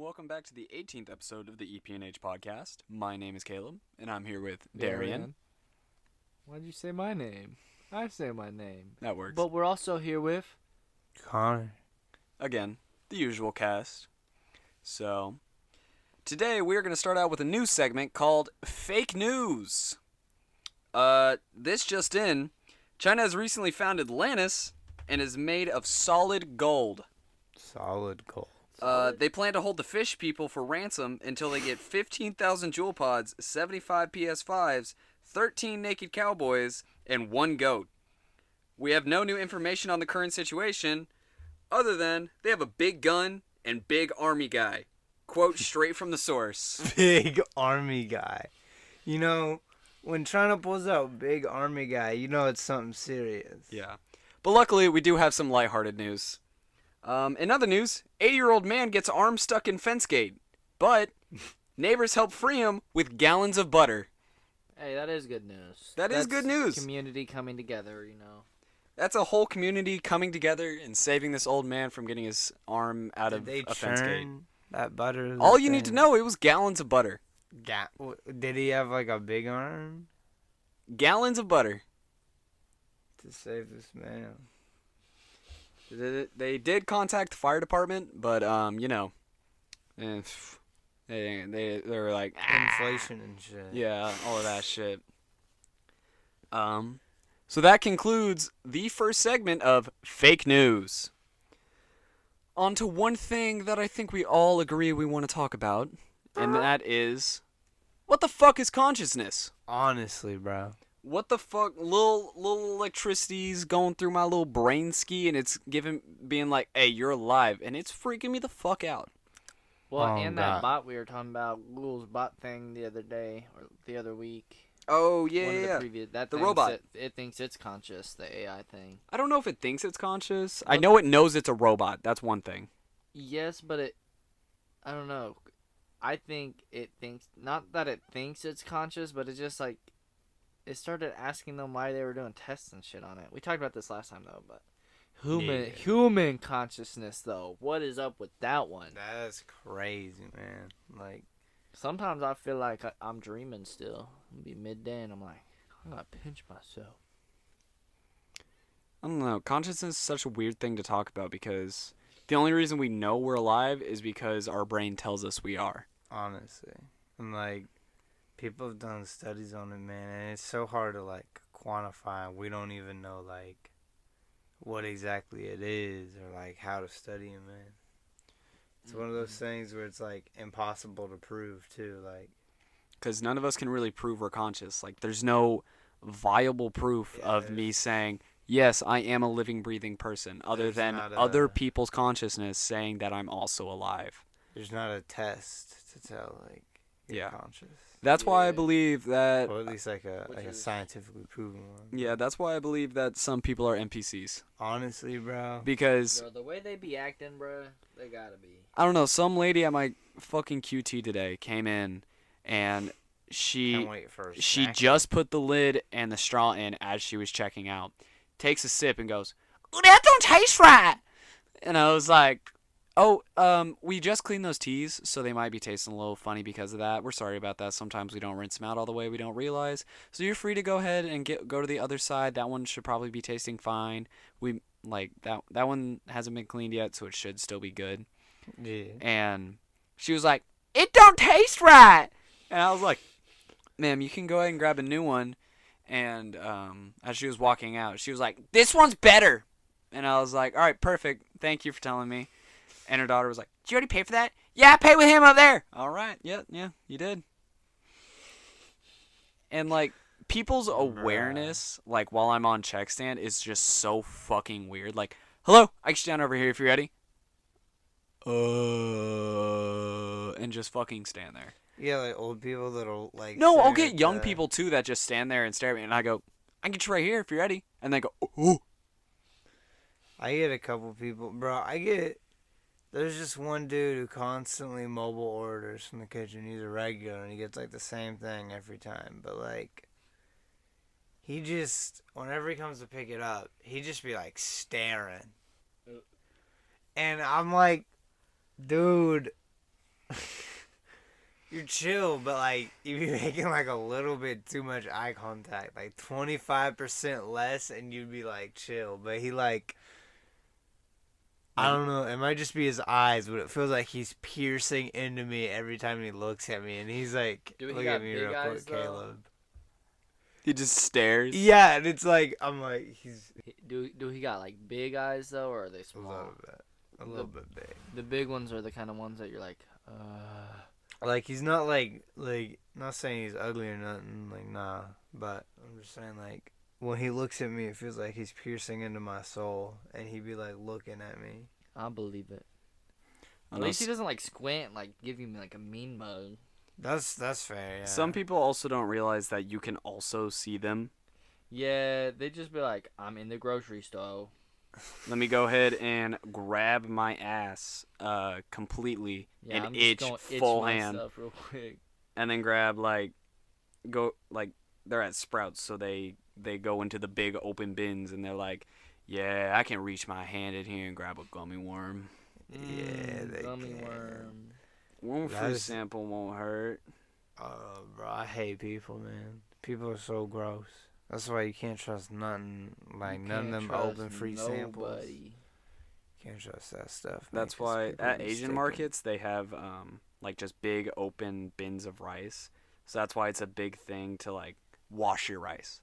welcome back to the 18th episode of the EPNH podcast. My name is Caleb, and I'm here with Darian. Why'd you say my name? I say my name. That works. But we're also here with Connor. Again, the usual cast. So, today we're going to start out with a news segment called Fake News. This just in, China has recently found Atlantis and is made of solid gold. Solid gold. They plan to hold the fish people for ransom until they get 15,000 jewel pods, 75 PS5s, 13 naked cowboys, and 1 goat. We have no new information on the current situation, other than they have a big gun and big army guy. Quote straight from the source. Big army guy. You know, when China pulls out big army guy, you know it's something serious. Yeah. But luckily, we do have some lighthearted news. In other news, 80-year-old man gets arm stuck in fence gate, but neighbors help free him with gallons of butter. Hey, that is good news. That's good news. Community coming together, you know. That's a whole community coming together and saving this old man from getting his arm out of a fence gate. That butter? All you need to know, it was gallons of butter. Did he have like a big arm? Gallons of butter. To save this man. They did contact the fire department, but you know, they were like Inflation and shit. Yeah, all of that shit. So that concludes the first segment of Fake News. On to one thing that I think we all agree we want to talk about, and that is, what the fuck is consciousness? Honestly, bro. What the fuck? Little electricity's going through my little brain ski, and it's being like, hey, you're alive, and it's freaking me the fuck out. Well, and that bot we were talking about, Google's bot thing the other day, or the other week. Oh, yeah. The robot. It thinks it's conscious, the AI thing. I don't know if it thinks it's conscious. I know it knows it's a robot. That's one thing. Yes, but I don't know. I think it thinks, not that it thinks it's conscious, but it's just like, it started asking them why they were doing tests and shit on it. We talked about this last time, though, but human consciousness, though. What is up with that one? That's crazy, man. Like, sometimes I feel like I'm dreaming still. It'll be midday, and I'm like, I'm gonna pinch myself. I don't know. Consciousness is such a weird thing to talk about because the only reason we know we're alive is because our brain tells us we are. honestly. And, like, people have done studies on it, man, and it's so hard to, like, quantify. We don't even know, like, what exactly it is or, like, how to study it, man. It's one of those things where it's, like, impossible to prove, too, like. Because none of us can really prove we're conscious. Like, there's no viable proof of me saying, yes, I am a living, breathing person, other than other people's consciousness saying that I'm also alive. There's not a test to tell, like, you're conscious. That's why I believe that... Or at least, like, a scientifically proven one. Yeah, that's why I believe that some people are NPCs. Honestly, bro. Because... Bro, the way they be acting, bro, they gotta be. I don't know, some lady at my fucking QT today came in, and she just put the lid and the straw in as she was checking out. Takes a sip and goes, "Oh, that don't taste right." And I was like, "Oh, we just cleaned those teas, so they might be tasting a little funny because of that. We're sorry about that. Sometimes we don't rinse them out all the way. We don't realize. So you're free to go ahead and go to the other side. That one should probably be tasting fine. We like that one hasn't been cleaned yet, so it should still be good." Yeah. And she was like, "It don't taste right." And I was like, "Ma'am, you can go ahead and grab a new one." And as she was walking out, she was like, "This one's better." And I was like, "All right, perfect. Thank you for telling me." And her daughter was like, "Did you already pay for that?" "Yeah, I paid with him up there." "All right. Yeah, you did." And, like, people's awareness, like, while I'm on check stand is just so fucking weird. Like, "Hello, I can stand over here if you're ready." And just fucking stand there. Yeah, like old people that'll like. No, I'll get young people too that just stand there and stare at me, and I go, "I can get you right here if you're ready," and they go, "Ooh." I get a couple people, bro. There's just one dude who constantly mobile orders from the kitchen. He's a regular, and he gets like the same thing every time. But like, he just whenever he comes to pick it up, he just be like staring, and I'm like, dude. You're chill, but like you be making like a little bit too much eye contact, like 25% less, and you'd be like chill. But he like, I don't know, it might just be his eyes, but it feels like he's piercing into me every time he looks at me, and he's like, Dude, look at me real quick, Caleb. He just stares. Yeah, and it's like I'm like he's Do he got like big eyes though, or are they a small? little bit big. The big ones are the kind of ones that you're like, Like he's not like not saying he's ugly or nothing, like nah, but I'm just saying like when he looks at me it feels like he's piercing into my soul and he'd be like looking at me. I believe it. At least he doesn't like squint, like give you like a mean mug. That's fair, yeah. Some people also don't realize that you can also see them. Yeah, they just be like, I'm in the grocery store. Let me go ahead and grab my ass completely Yeah, and I'm itch just gonna full itch my hand. stuff real quick. And then grab they're at Sprouts, so they go into the big open bins and they're like, yeah, I can reach my hand in here and grab a gummy worm. Yeah, they gummy can. worm. One fruit sample won't hurt. Bro, I hate people, man. People are so gross. That's why you can't trust nothing, like none of them open free samples. Can't trust that stuff. That's why at Asian markets they have like just big open bins of rice. So that's why it's a big thing to like wash your rice.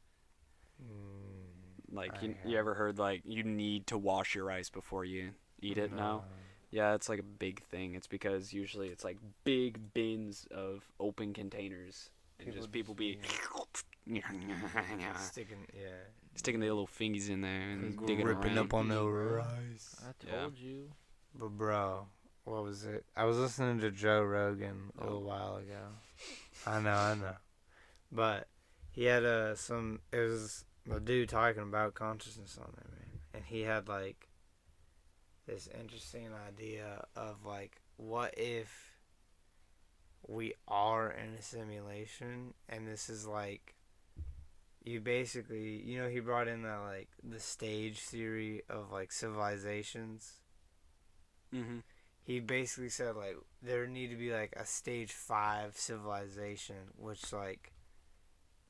Like you ever heard like you need to wash your rice before you eat it now? Yeah, it's like a big thing. It's because usually it's like big bins of open containers and people be sticking their little fingies in there and digging ripping around. up on the rice. I told you. But bro, what was it? I was listening to Joe Rogan a little while ago. I know. But he had it was a dude talking about consciousness on there, man. And he had like this interesting idea of like, what if we are in a simulation and this is like, you basically, he brought in that like the stage theory of like civilizations. Mm-hmm. He basically said like there need to be like a stage 5 civilization, which like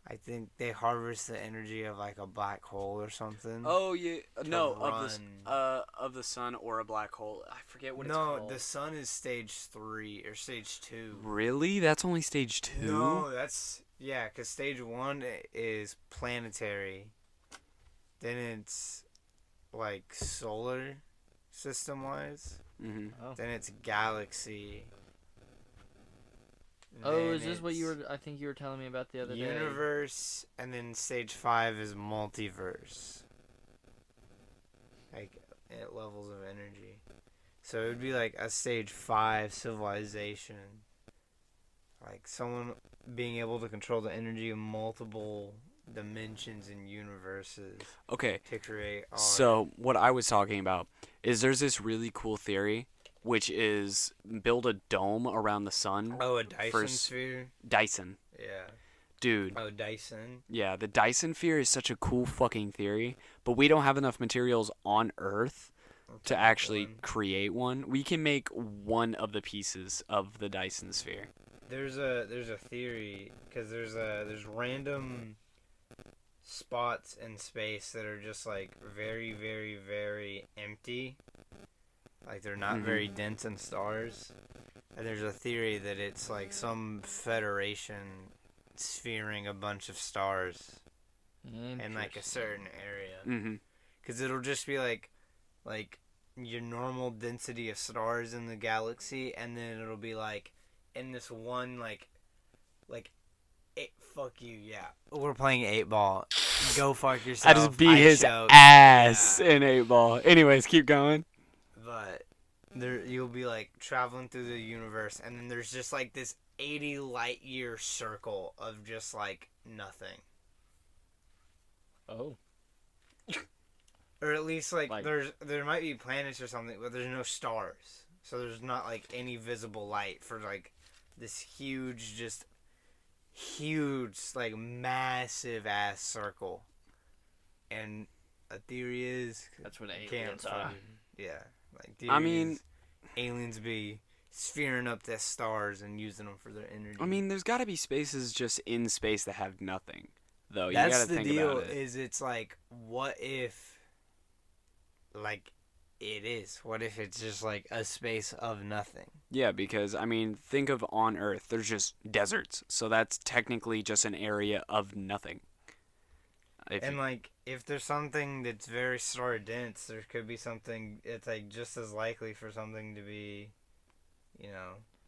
I think they harvest the energy of like a black hole or something. Oh yeah, no, of the sun or a black hole. I forget what it's called. No, the sun is stage 3 or stage 2. Really? That's only stage 2? No, because stage 1 is planetary. Then it's like solar system wise. Mm-hmm. Oh. Then it's galaxy. Oh, is this what I think you were telling me about the other day? Universe, and then stage 5 is multiverse. Like, at levels of energy. So it would be like a stage 5 civilization. Like, someone being able to control the energy of multiple dimensions and universes. Okay. To create art. So, what I was talking about is there's this really cool theory, which is build a dome around the sun. Oh, a Dyson sphere? Dyson. Yeah. Dude. Oh, Dyson? Yeah, the Dyson sphere is such a cool fucking theory, but we don't have enough materials on Earth to actually create one. We can make one of the pieces of the Dyson sphere. There's a theory, because there's random spots in space that are just like very, very, very empty. Like they're not very dense in stars. And there's a theory that it's like some federation sphering a bunch of stars in like a certain area. Because it'll just be like your normal density of stars in the galaxy, and then it'll be like in this one like fuck you, yeah. We're playing 8-ball. Go fuck yourself. I just beat his ass in 8-ball. Anyways, keep going. But you'll be like traveling through the universe, and then there's just like this 80 light year circle of just like nothing. Oh. Or at least like there might be planets or something, but there's no stars. So there's not like any visible light for like this huge like massive ass circle. And a theory is that's what aliens are. Yeah. Like I mean, aliens be sphering up the stars and using them for their energy. I mean, there's got to be spaces just in space that have nothing, though. You That's got to the think deal. about it. Is it's like, what if, like, it is? What if it's just like a space of nothing? Yeah, because I mean, think of on Earth. There's just deserts, so that's technically just an area of nothing. And like, if there's something that's very star dense, there could be something. It's like just as likely for something to be,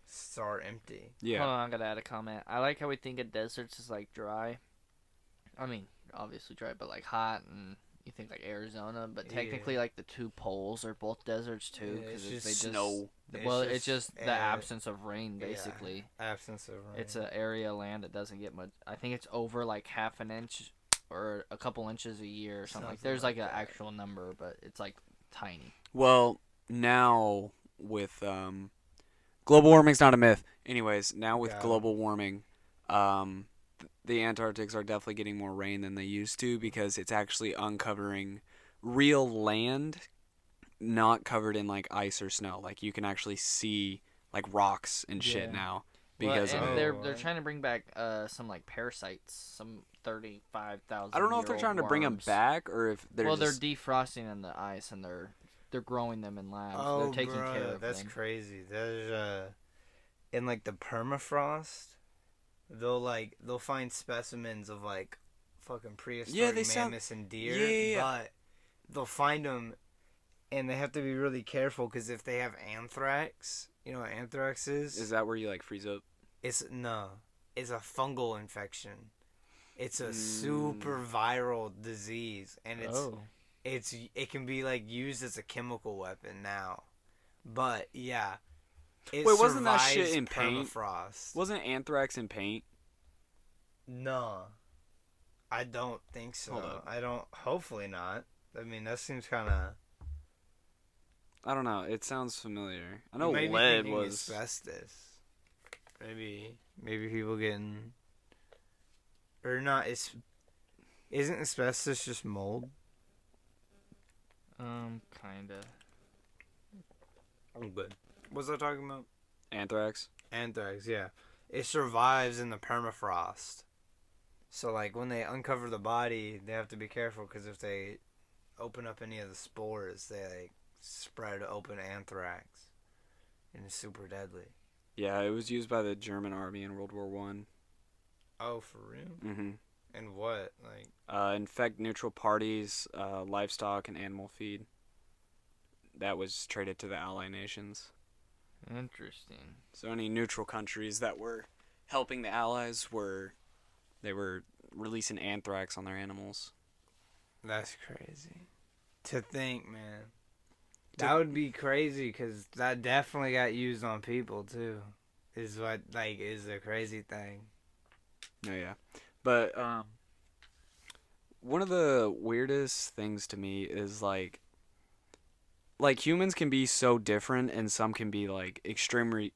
star empty. Yeah. Hold on, I gotta add a comment. I like how we think of deserts as like dry. I mean, obviously dry, but like hot, and you think like Arizona, but technically like the two poles are both deserts too, because it's they just just snow. Well, it's just the absence of rain, basically. Yeah, absence of rain. It's an area of land that doesn't get much. I think it's over like half an inch or a couple inches a year or something. Like there's like an actual number, but it's like tiny. Well, now with global warming's not a myth. Anyways, now with global warming, the Antarctics are definitely getting more rain than they used to because it's actually uncovering real land, not covered in like ice or snow. Like you can actually see like rocks and shit now because they're trying to bring back some like parasites, some 35,000. I don't know if they're trying to bring them back or if they're they're defrosting in the ice and they're growing them in labs. Oh, they're taking care of them. That's crazy. There's in like the permafrost, they'll find specimens of like fucking prehistoric mammoths and deer, but they'll find them and they have to be really careful because if they have anthrax, you know what anthrax is? Is that where you like freeze up? It's a fungal infection. It's a super viral disease, and it can be like used as a chemical weapon now. But yeah, wait, wasn't that shit in paint? Permafrost. Wasn't anthrax in paint? No, I don't think so. Hold up. I don't. Hopefully not. I mean, that seems kind of. I don't know. It sounds familiar. I know lead was asbestos. Maybe people getting or not. Isn't asbestos just mold? Kinda. I'm good. What's I talking about? Anthrax. Anthrax, yeah. It survives in the permafrost. So, like, when they uncover the body, they have to be careful because if they open up any of the spores, they, like, spread open anthrax. And it's super deadly. Yeah, it was used by the German army in World War One. Oh, for real? Mm-hmm. And what? Like, infect neutral parties, livestock, and animal feed. That was traded to the Allied nations. Interesting. So any neutral countries that were helping the Allies were releasing anthrax on their animals. that's crazy. To think, man. That would be crazy because that definitely got used on people, too. Is what, like, is the crazy thing. Oh, yeah. But, one of the weirdest things to me is, like humans can be so different and some can be, like, extremely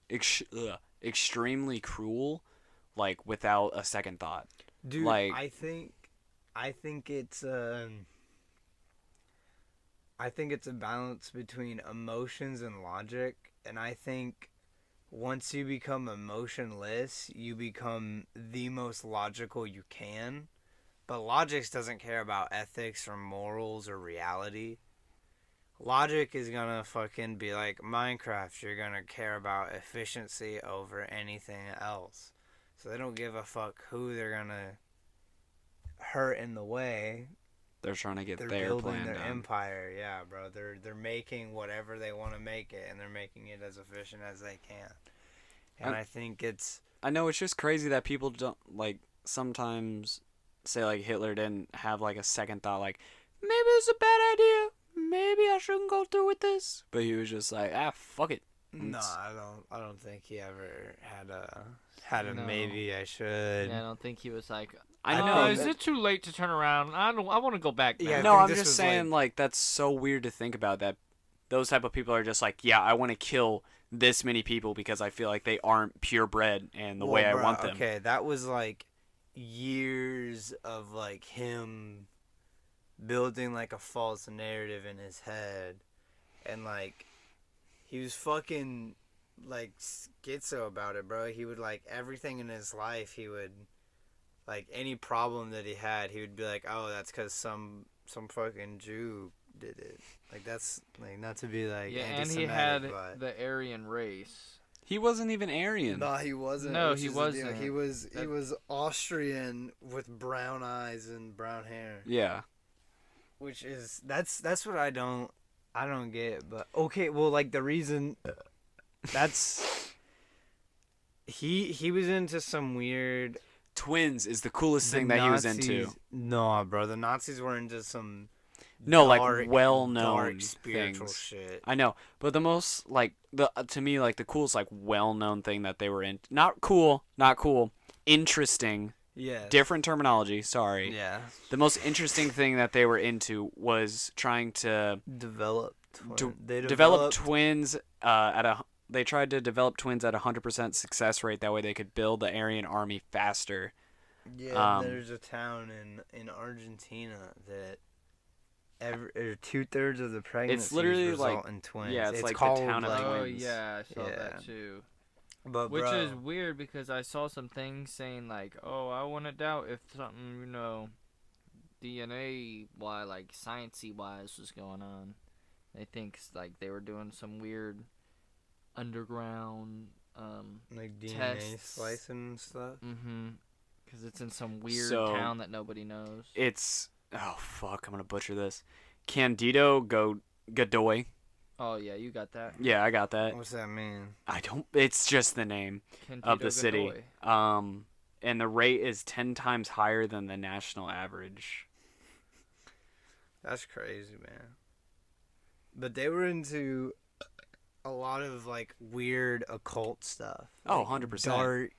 cruel, like, without a second thought. Dude, like, I think it's a balance between emotions and logic, and I think once you become emotionless, you become the most logical you can. But logic doesn't care about ethics or morals or reality. Logic is gonna fucking be like Minecraft. You're gonna care about efficiency over anything else. So they don't give a fuck who they're gonna hurt in the way. They're trying to get They're their building plan their done. empire. Yeah, bro. They're making whatever they want to make it, and they're making it as efficient as they can. And I think it's. I know it's just crazy that people don't like sometimes say like Hitler didn't have like a second thought, like maybe it's a bad idea, maybe I shouldn't go through with this. But he was just like, fuck it. No, I don't think he ever had a maybe I should. Yeah, I don't think he was like. I know. Is it too late to turn around? I want to go back now. Yeah, no, I'm just saying like that's so weird to think about that. Those type of people are just like, yeah, I want to kill this many people because I feel like they aren't purebred and the way I want them. Okay, that was like years of like him building like a false narrative in his head, and like he was fucking like schizo about it, bro. He would like everything in his life. He would like any problem that he had. He would be like, "Oh, that's because some fucking Jew did it." Like that's like not to be like Yeah, and he anti-Semitic, had but the Aryan race. He wasn't even Aryan. no, he wasn't. No, which he is the deal. wasn't. He was That- Austrian with brown eyes and brown hair. Yeah. Which is that's what I don't get. But okay, well, like the reason that's he was into some weird Twins is the coolest thing that he was into. No, bro, the Nazis were into some No, dark, like well-known dark spiritual things. shit. I know, but the most like to me like the coolest like well-known thing that they were in, not cool, interesting, Yeah. different terminology, sorry. Yeah. The most interesting thing that they were into was trying to Develop develop twins they tried to develop twins at 100% success rate. That way they could build the Aryan army faster. Yeah, there's a town in Argentina that 2/3 of the pregnancies literally result like in twins. yeah, it's like the called town of like, Oh twins. yeah, I saw Yeah. that too. but Which bro, is weird because I saw some things saying like, "Oh, I wouldn't doubt if something, DNA wise, like sciencey wise, was going on." They think like they were doing some weird underground like DNA tests. slicing and stuff. because it's in some weird So, town that nobody knows. It's oh fuck, I'm gonna butcher this. Candido Godoy. Oh yeah, you got that. Yeah, I got that. What's that mean? I don't. It's just the name Candido of the city. Godoy. And the rate is 10 times higher than the national average. That's crazy, man. But they were into a lot of like weird occult stuff. Oh, Like, 100%. dark,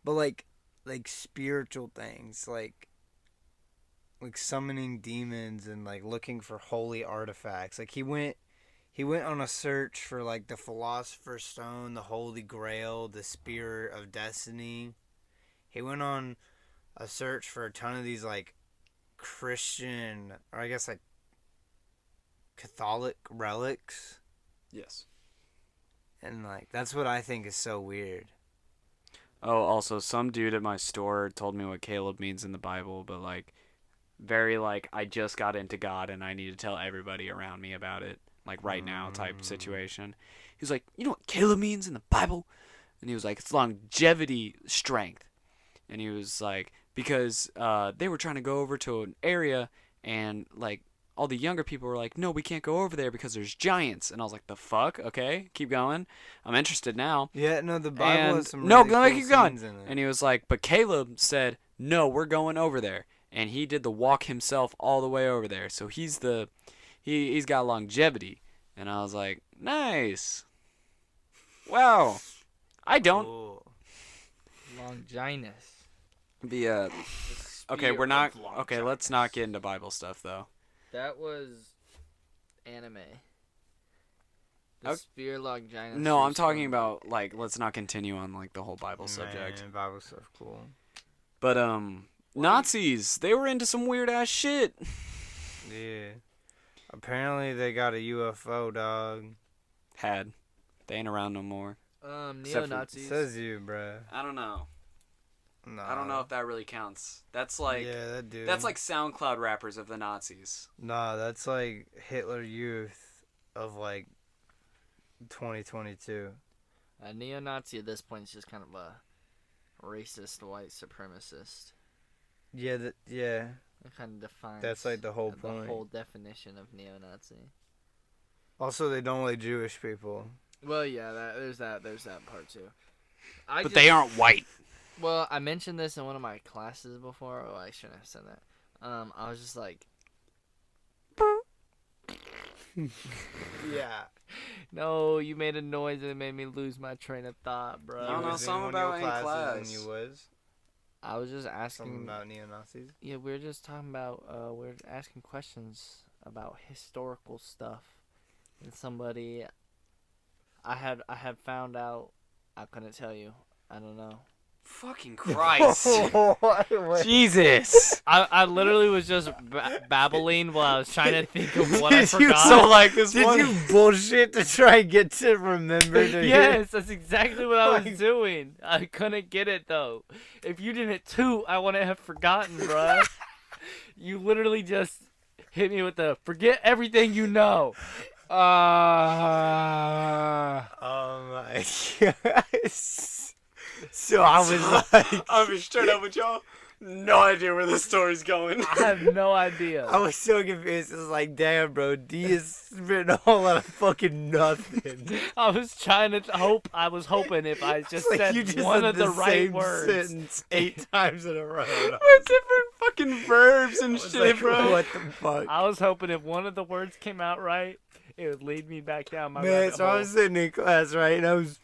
but like spiritual things, like summoning demons and like looking for holy artifacts. Like he went on a search for like the Philosopher's Stone, the Holy Grail, the Spear of Destiny. He went on a search for a ton of these like Christian, or I guess like Catholic relics. Yes. And like that's what I think is so weird. Oh, also, some dude at my store told me what Caleb means in the Bible, but like, very like, I just got into God and I need to tell everybody around me about it, like right now type situation. He was like, you know what Caleb means in the Bible? And he was like, it's longevity, strength. And he was like, because they were trying to go over to an area and like, all the younger people were like, no, we can't go over there because there's giants. And I was like, the fuck? Okay, keep going. I'm interested now. Yeah, no, the Bible has some really no, cool let me keep going. scenes in it. And he was like, but Caleb said, no, we're going over there. And he did the walk himself all the way over there. So he's got longevity. And I was like, nice. Wow. I don't. Cool. Longinus. The okay, we're not. Okay, let's not get into Bible stuff though. That was anime. The Okay. Spear Longinus. No, I'm was talking from- about like let's not continue on like the whole Bible subject. Man, Bible stuff cool. But Nazis, they were into some weird ass shit. Yeah. Apparently they got a UFO, dog. They ain't around no more. Except for- Neo-Nazis. Says you, bruh. I don't know. Nah. I don't know if that really counts. That's like yeah, that dude. that's like SoundCloud rappers of the Nazis. Nah, that's like Hitler Youth of like 2022. A neo-Nazi at this point is just kind of a racist white supremacist. Yeah, yeah. It kind of defines. That's like the whole the point. whole definition of neo-Nazi. Also, they don't like Jewish people. Well, yeah, there's that part too. But they aren't white. Well, I mentioned this in one of my classes before. Oh, I shouldn't have said that. I was just like, Yeah. no, you made a noise and it made me lose my train of thought, bro. I don't know, was in something one of about your in classes class. And you was I was just something asking. about neo-Nazis. Yeah, we were just talking about. We were asking questions about historical stuff, and somebody. I had found out. I couldn't tell you. I don't know. Fucking Christ. What? Jesus. I literally was just babbling while I was trying to think of what I Did you- forgot. So, like, this Did one... you bullshit to try and get to remember to Yes, that's exactly what I was Like- doing. I couldn't get it though. If you didn't toot, I wouldn't have forgotten, bruh. You literally just hit me with the forget everything you know. Oh my god. So I was like, I'll be straight up with y'all. No idea where this story's going. I have no idea. I was so confused. It was like, damn, bro, D is spitting a whole lot of fucking nothing. I was trying to hope. I was hoping if I just It's like said you just one said of the right same words. sentence 8 times in a row. With different fucking verbs and I was shit, like, bro. what the fuck? I was hoping if one of the words came out right, it would lead me back down my Man, rabbit so I hole. was sitting in class, right, and I was,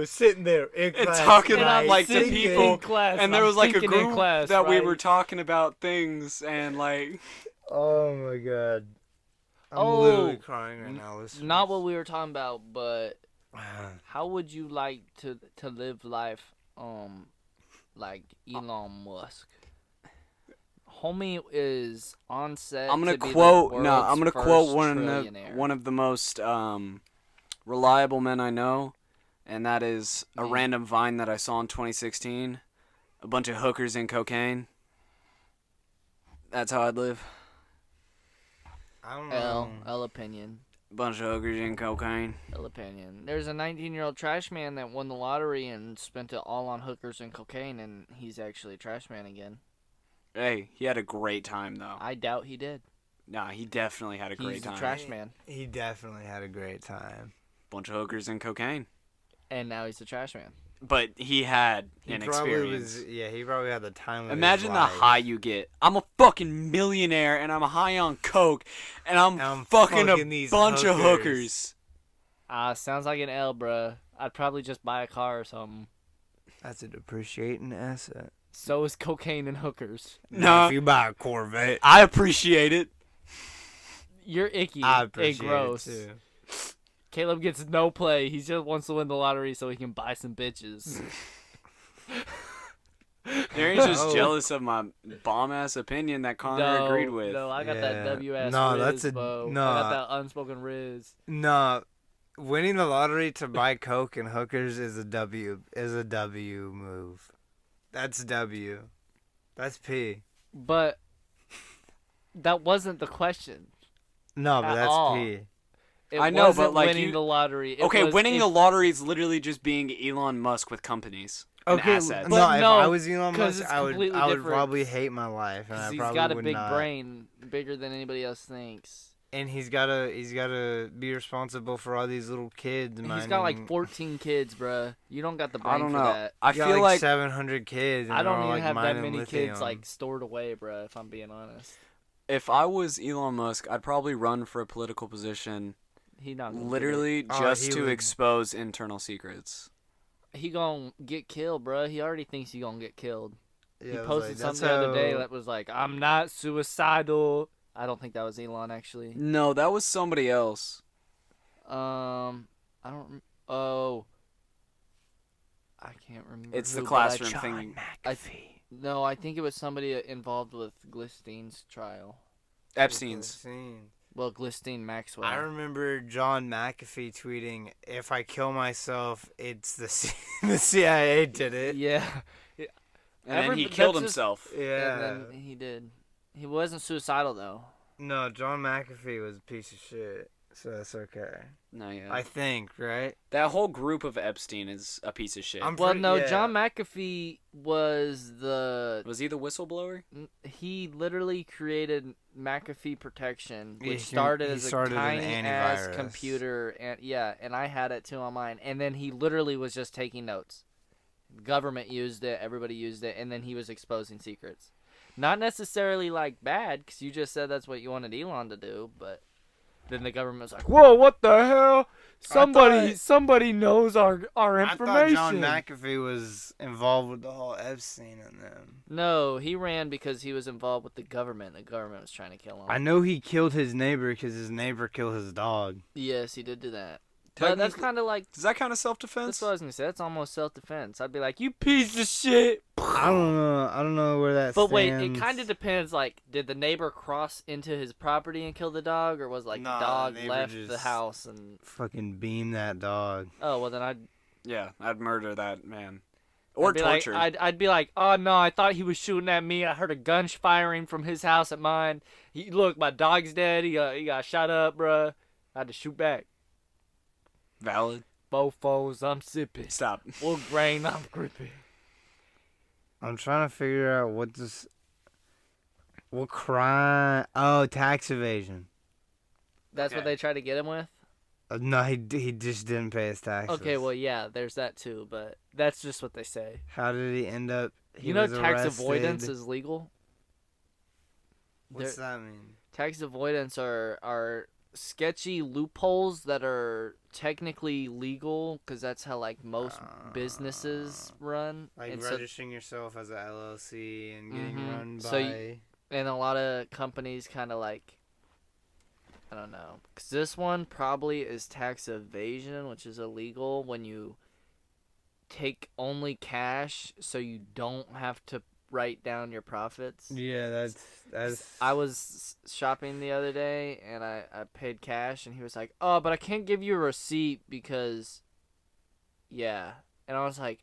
sitting there in And class. talking And I'm like to thinking people, in class, and there I'm was like a thinking in group class, that we right? were talking about things, and like... Oh my god. I'm Oh, literally crying right now. Listeners. Not what we were talking about, but how would you like to live life, like Elon Musk? Homie is on set. I'm gonna to be the quote. world's No, I'm gonna first quote trillionaire. one of the most reliable men I know, and that is a Me. random Vine that I saw in 2016. A bunch of hookers and cocaine. That's how I'd live. I don't know. L opinion. Bunch of hookers and cocaine. L opinion. There's a 19-year-old trash man that won the lottery and spent it all on hookers and cocaine, and he's actually a trash man again. Hey, he had a great time though. I doubt he did. Nah, he definitely had a great He's time. a trash man, He definitely had a great time. Bunch of hookers and cocaine. and now he's a trash man. But he had He an probably experience. he probably had the time of Imagine his the life. high you get. I'm a fucking millionaire and I'm high on coke and I'm fucking a these bunch of hookers. Sounds like an L, bruh. I'd probably just buy a car or something. That's a depreciating asset. So is cocaine and hookers. No, If you buy a Corvette, I appreciate it. You're icky I and appreciate gross. it too. Caleb gets no play. He just wants to win the lottery so he can buy some bitches. Darian's just No. jealous of my bomb ass opinion that Connor agreed with. No, I got that Yeah. W ass No, Riz, that's a- Bo. no. I got that unspoken Riz. No, winning the lottery to buy coke and hookers is a W move. That's W. That's P. But that wasn't the question. No, but At that's all. P. It I know, but, wasn't like, winning you- the lottery. It Okay, was winning if- the lottery is literally just being Elon Musk with companies and assets. But no, if no, I was Elon 'cause Musk, it's I would completely different. probably hate my life, and 'cause I he's probably got a would big not. brain, bigger than anybody else thinks. And he's gotta be responsible for all these little kids. He's got like 14 kids, bruh. You don't got the brain I don't for know. that. I He's got feel like 700 kids. And I don't they're all, even have that mining many lithium. kids like stored away, bruh, if I'm being honest. if I was Elon Musk, I'd probably run for a political position He not gonna literally Oh, just he to would- expose internal secrets. He gonna get killed, bruh. He already thinks he gonna get killed. Yeah, He I was posted like, that's something the other day how- that was like, "I'm not suicidal." I don't think that was Elon actually. No, that was somebody else. I don't. Oh, I can't remember. It's the who, but classroom John thing. McAfee. No, I think it was somebody involved with Glistein's trial. Epstein's. Well, Glistein Maxwell. I remember John McAfee tweeting, "If I kill myself, it's the the CIA did it." Yeah. And then he killed that's just- himself. Yeah. And then he did. He wasn't suicidal though. No, John McAfee was a piece of shit, so that's okay. No, yeah. I think, right? That whole group of Epstein is a piece of shit. I'm Well, pretty- no, yeah. John McAfee was the. Was he the whistleblower? He literally created McAfee Protection, Yeah, which he started as started a an tiny ass antivirus. computer, and I had it too on mine. And then he literally was just taking notes. The government used it, everybody used it, and then he was exposing secrets. Not necessarily like bad, because you just said that's what you wanted Elon to do, but then the government was like, "Whoa, what the hell? Somebody knows our I information." thought John McAfee was involved with the whole Epstein and them. No, he ran because he was involved with the government. The government was trying to kill him. I know he killed his neighbor because his neighbor killed his dog. Yes, he did do that. But that's kind of like. Does that count as self-defense? That's what I was gonna say. That's almost self-defense. I'd be like, "You piece of shit." I don't know. I don't know where that. But wait, it kind of depends. Like, did the neighbor cross into his property and kill the dog, or was like the dog left the house and fucking beam that dog? Oh well, then I'd murder that man, or torture. I'd be like, oh no, I thought he was shooting at me. I heard a gun firing from his house at mine. Look, my dog's dead. He got shot up, bruh. I had to shoot back. Valid. Bofos, I'm sipping. Stop. Wood grain, I'm gripping. I'm trying to figure out what crime. Oh, tax evasion. That's what they tried to get him with? No, he just didn't pay his taxes. Okay, well, yeah, there's that too, but that's just what they say. How did he end up? You know tax avoidance is legal? What's that mean? Tax avoidance are sketchy loopholes that are technically legal because that's how like most businesses run. Like and registering yourself as a LLC and getting run by. And a lot of companies kind of like, I don't know, because this one probably is tax evasion, which is illegal when you take only cash, so you don't have to write down your profits. Yeah, that's. I was shopping the other day and I paid cash and he was like, "Oh, but I can't give you a receipt because, yeah." And I was like,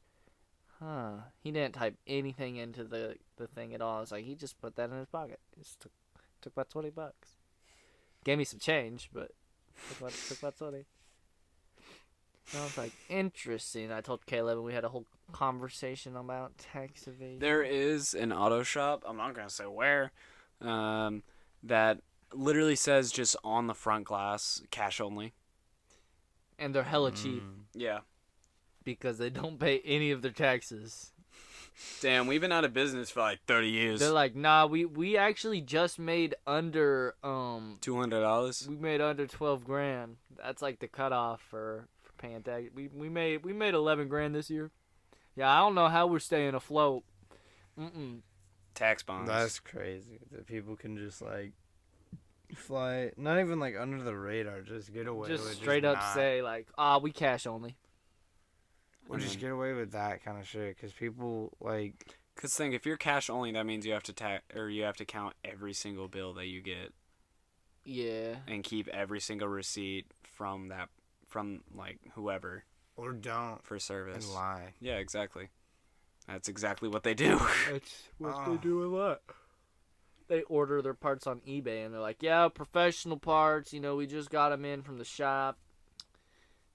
"Huh?" He didn't type anything into the thing at all. I was like, he just put that in his pocket. He just took about $20. Gave me some change, but took about 20. And I was like, interesting. I told Caleb and we had a whole conversation about tax evasion. There is an auto shop, I'm not going to say where, that literally says just on the front glass, cash only. And they're hella cheap. Yeah. Because they don't pay any of their taxes. Damn, we've been out of business for like 30 years. They're like, nah, we actually just made under $200. We made under 12 grand. That's like the cutoff for paying tax. We made 11 grand this year. Yeah, I don't know how we're staying afloat. Tax bonds. That's crazy that people can just like fly, not even like under the radar, just get away just with straight just up not. say like, we cash only. Or just get away with that kind of shit, because people like. Cause think, if you're cash only, that means you have to count every single bill that you get. Yeah. And keep every single receipt from like whoever. Or don't. For service. And lie. Yeah, exactly. That's exactly what they do. That's what they do a lot. They order their parts on eBay and they're like, yeah, professional parts. You know, we just got them in from the shop.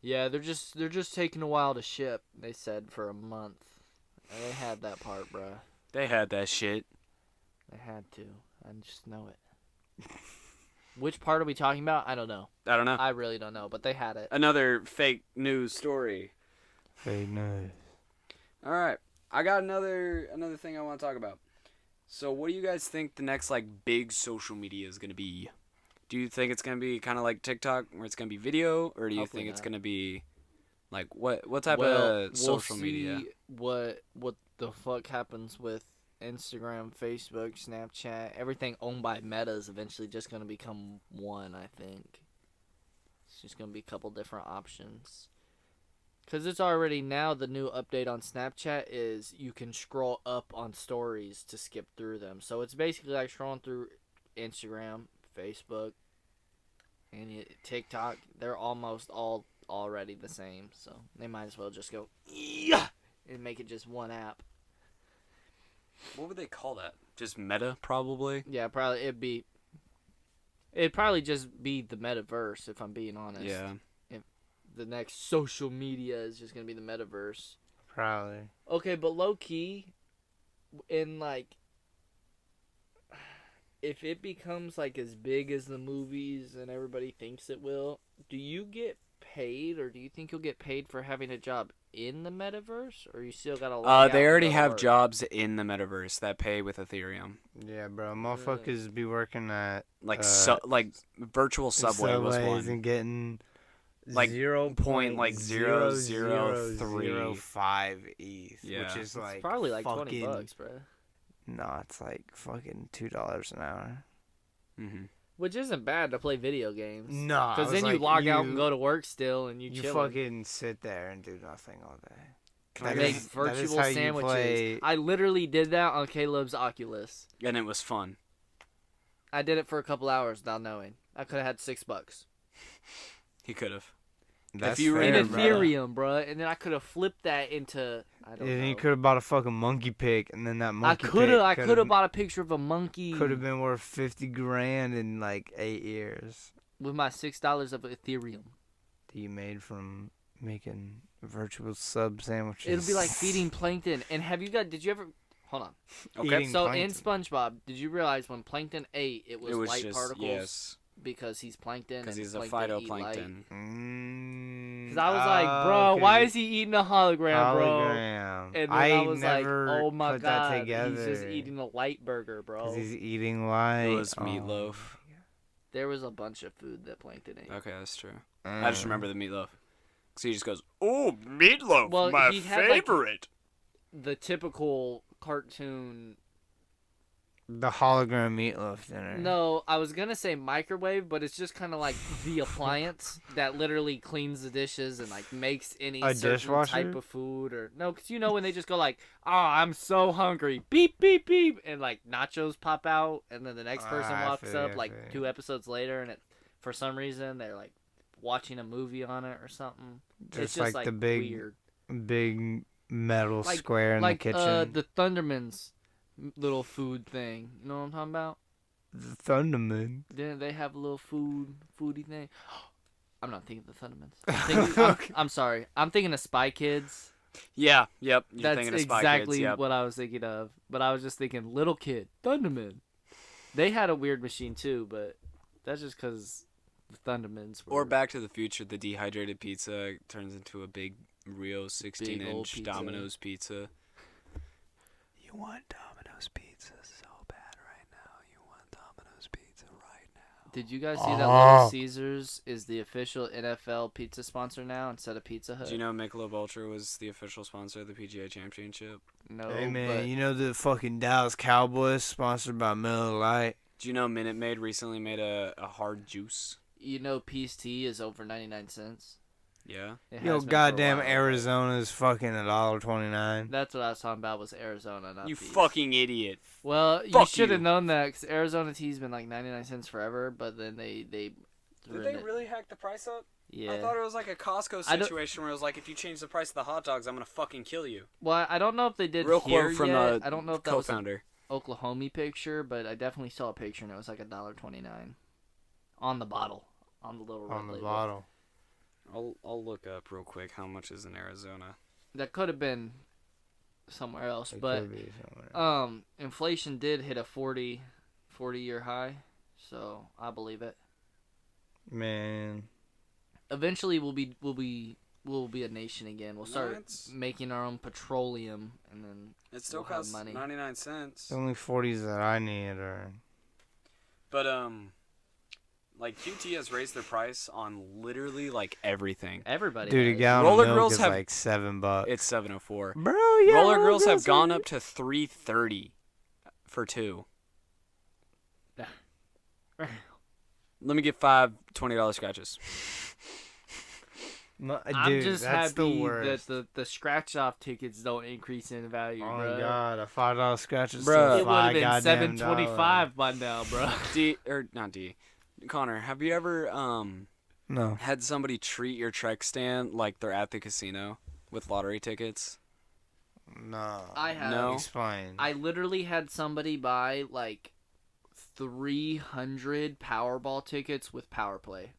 Yeah, they're just taking a while to ship. They said for a month. They had that part, bruh. They had that shit. They had to. I just know it. Which part are we talking about? I don't know. I really don't know, but they had it. Another fake news story. Fake news. All right. I got another thing I want to talk about. So what do you guys think the next like big social media is going to be? Do you think it's going to be kind of like TikTok where it's going to be video, or do you think it's going to be like what type of social media? What the fuck happens with Instagram, Facebook, Snapchat, everything owned by Meta is eventually just going to become one, I think. It's just going to be a couple different options. Because it's already now the new update on Snapchat is you can scroll up on stories to skip through them. So it's basically like scrolling through Instagram, Facebook, and TikTok. They're almost all already the same. So they might as well just go, yeah, and make it just one app. What would they call that? Just Meta, probably? Yeah, probably. It'd probably just be the metaverse, if I'm being honest. Yeah. If the next social media is just going to be the metaverse. Probably. Okay, but low-key, in, like, if it becomes, like, as big as the movies and everybody thinks it will, do you get paid, or do you think you'll get paid for having a job in the metaverse, or you still gotta they already have jobs in the metaverse that pay with Ethereum. Yeah, bro, motherfuckers be working at like virtual Subway was one, and getting like 0.000305 ETH, yeah. Which is like it's probably like fucking, $20, bro. No, it's like fucking $2 an hour. Mm-hmm. Which isn't bad to play video games. No, because then you log out and go to work still, and you chill. fucking sit there and do nothing all day. Can I make virtual sandwiches? I literally did that on Caleb's Oculus, and it was fun. I did it for a couple hours without knowing. I could have had $6. He could have. That's if you were in in Ethereum, bro, and then I could have flipped that into. I don't know. And you could have bought a fucking monkey pic, and then that monkey. I could have bought a picture of a monkey. Could have been worth $50,000 in like 8 years. With my $6 of Ethereum. That you made from making virtual sub sandwiches. It'll be like feeding plankton. And did you ever? Hold on. Okay. So in SpongeBob, did you realize when plankton ate, it was light just, particles? Yes. Because he's plankton. Because he's a phytoplankton. Because I was like, bro, why is he eating a hologram, bro? And then I was like, oh my god, he's just eating a light burger, bro. Because he's eating light. It was meatloaf. There was a bunch of food that plankton ate. Okay, that's true. I just remember the meatloaf. Because he just goes, oh, meatloaf, my favorite. Like, the typical cartoon. The hologram meatloaf dinner. No, I was gonna say microwave, but it's just kind of like the appliance that literally cleans the dishes and like makes any certain dishwasher? type of food or no, because you know when they just go like, "Oh, I'm so hungry," beep beep beep, and like nachos pop out, and then the next person walks up like 2 episodes later, and for some reason they're like watching a movie on it or something. It's just like the big metal square in the kitchen. The Thundermans little food thing. You know what I'm talking about? The Thunderman. Didn't they have a little foodie thing? I'm not thinking of the Thundermans. I'm sorry. I'm thinking of Spy Kids. Yeah, yep. That's thinking of Spy exactly Kids, yep. what I was thinking of. But I was just thinking little kid, Thunderman. They had a weird machine too, but that's just because the Thundermans were... Or Back to the Future, the dehydrated pizza turns into a big, real 16-inch Domino's pizza. You want Domino's pizza so bad right now. You want Domino's pizza right now. Did you guys see that Little Caesars is the official NFL pizza sponsor now instead of Pizza Hut? Do you know Michelob Ultra was the official sponsor of the PGA Championship? No. Hey man, you know the fucking Dallas Cowboys sponsored by Miller Lite? Do you know Minute Maid recently made a hard juice? You know Peace Tea is over 99 cents? Yeah. Yo, goddamn Arizona's fucking $1.29. That's what I was talking about was Arizona, not You Peace. fucking idiot. Well, you should have known that because Arizona tea's been like 99 cents forever, but then they Did they really hack the price up? Yeah. I thought it was like a Costco situation where it was like, if you change the price of the hot dogs, I'm going to fucking kill you. Well, I don't know if they did Real here quote from yet. the I don't know if that co-founder. was an Oklahoma picture, but I definitely saw a picture and it was like $1.29 on the bottle, on the little red label. Bottle. I'll look up real quick how much is in Arizona. That could have been somewhere else, but could be somewhere. inflation did hit a 40-year high, so I believe it. Man, eventually we'll be a nation again. We'll start making our own petroleum, and then it still costs money. 99 cents. The only 40s that I need are. But like QT has raised their price on literally like everything. Everybody. Dude, a gallon of milk is like $7. It's $7.04. Bro, yeah. Roller Grills have gone up to $3.30 for 2. Let me get 5 $20 scratches. Dude, I'm just that's happy the that the scratch off tickets don't increase in value, oh bro. my god, a $5 scratch is Bruh. It would have been $7.25 by now, bro. Connor, have you ever no had somebody treat your Trek stand like they're at the casino with lottery tickets? No. I have. No? Explain. I literally had somebody buy like 300 Powerball tickets with Power Play.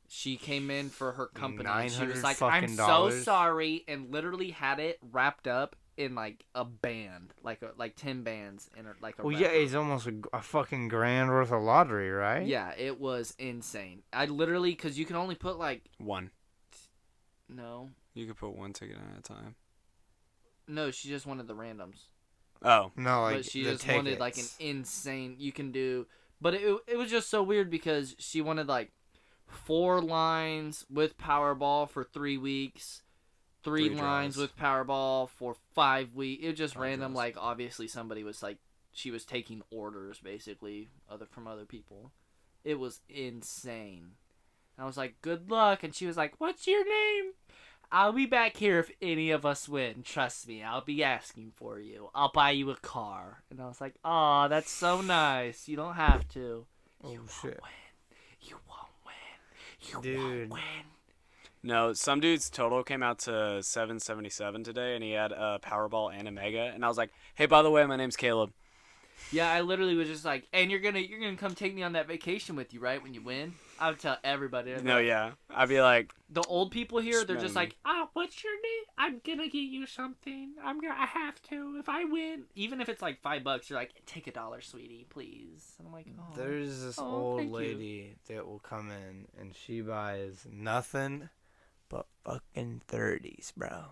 She came in for her company and she was like, I'm so sorry, and literally had it wrapped up in like a band, like 10 bands in her, like a well, wrapper. yeah, it's almost a fucking grand worth of lottery, right? Yeah, it was insane. I literally, because you can only put like... One. No. You could put one ticket at a time. No, she just wanted the randoms. Oh. No, like but she the just tickets. wanted like an insane... You can do... But it was just so weird because she wanted like 4 lines with Powerball for 3 weeks, 3 lines with Powerball for 5 weeks. It was just random. Draws. Like obviously somebody was like, she was taking orders basically from other people. It was insane. I was like, good luck. And she was like, what's your name? I'll be back here if any of us win. Trust me, I'll be asking for you. I'll buy you a car. And I was like, aw, that's so nice. You don't have to. You won't win. You won't win. You won't win. No, some dude's total came out to 777 today, and he had a Powerball and a Mega. And I was like, hey, by the way, my name's Caleb. Yeah, I literally was just like, and you're gonna come take me on that vacation with you, right? When you win, I would tell everybody. No, yeah, I'd be like, the old people here, they're just like, oh, what's your name? I'm gonna get you something. I have to if I win, even if it's like $5. You're like, take $1, sweetie, please. And I'm like, oh, there's this old lady that will come in and she buys nothing but fucking 30s, bro.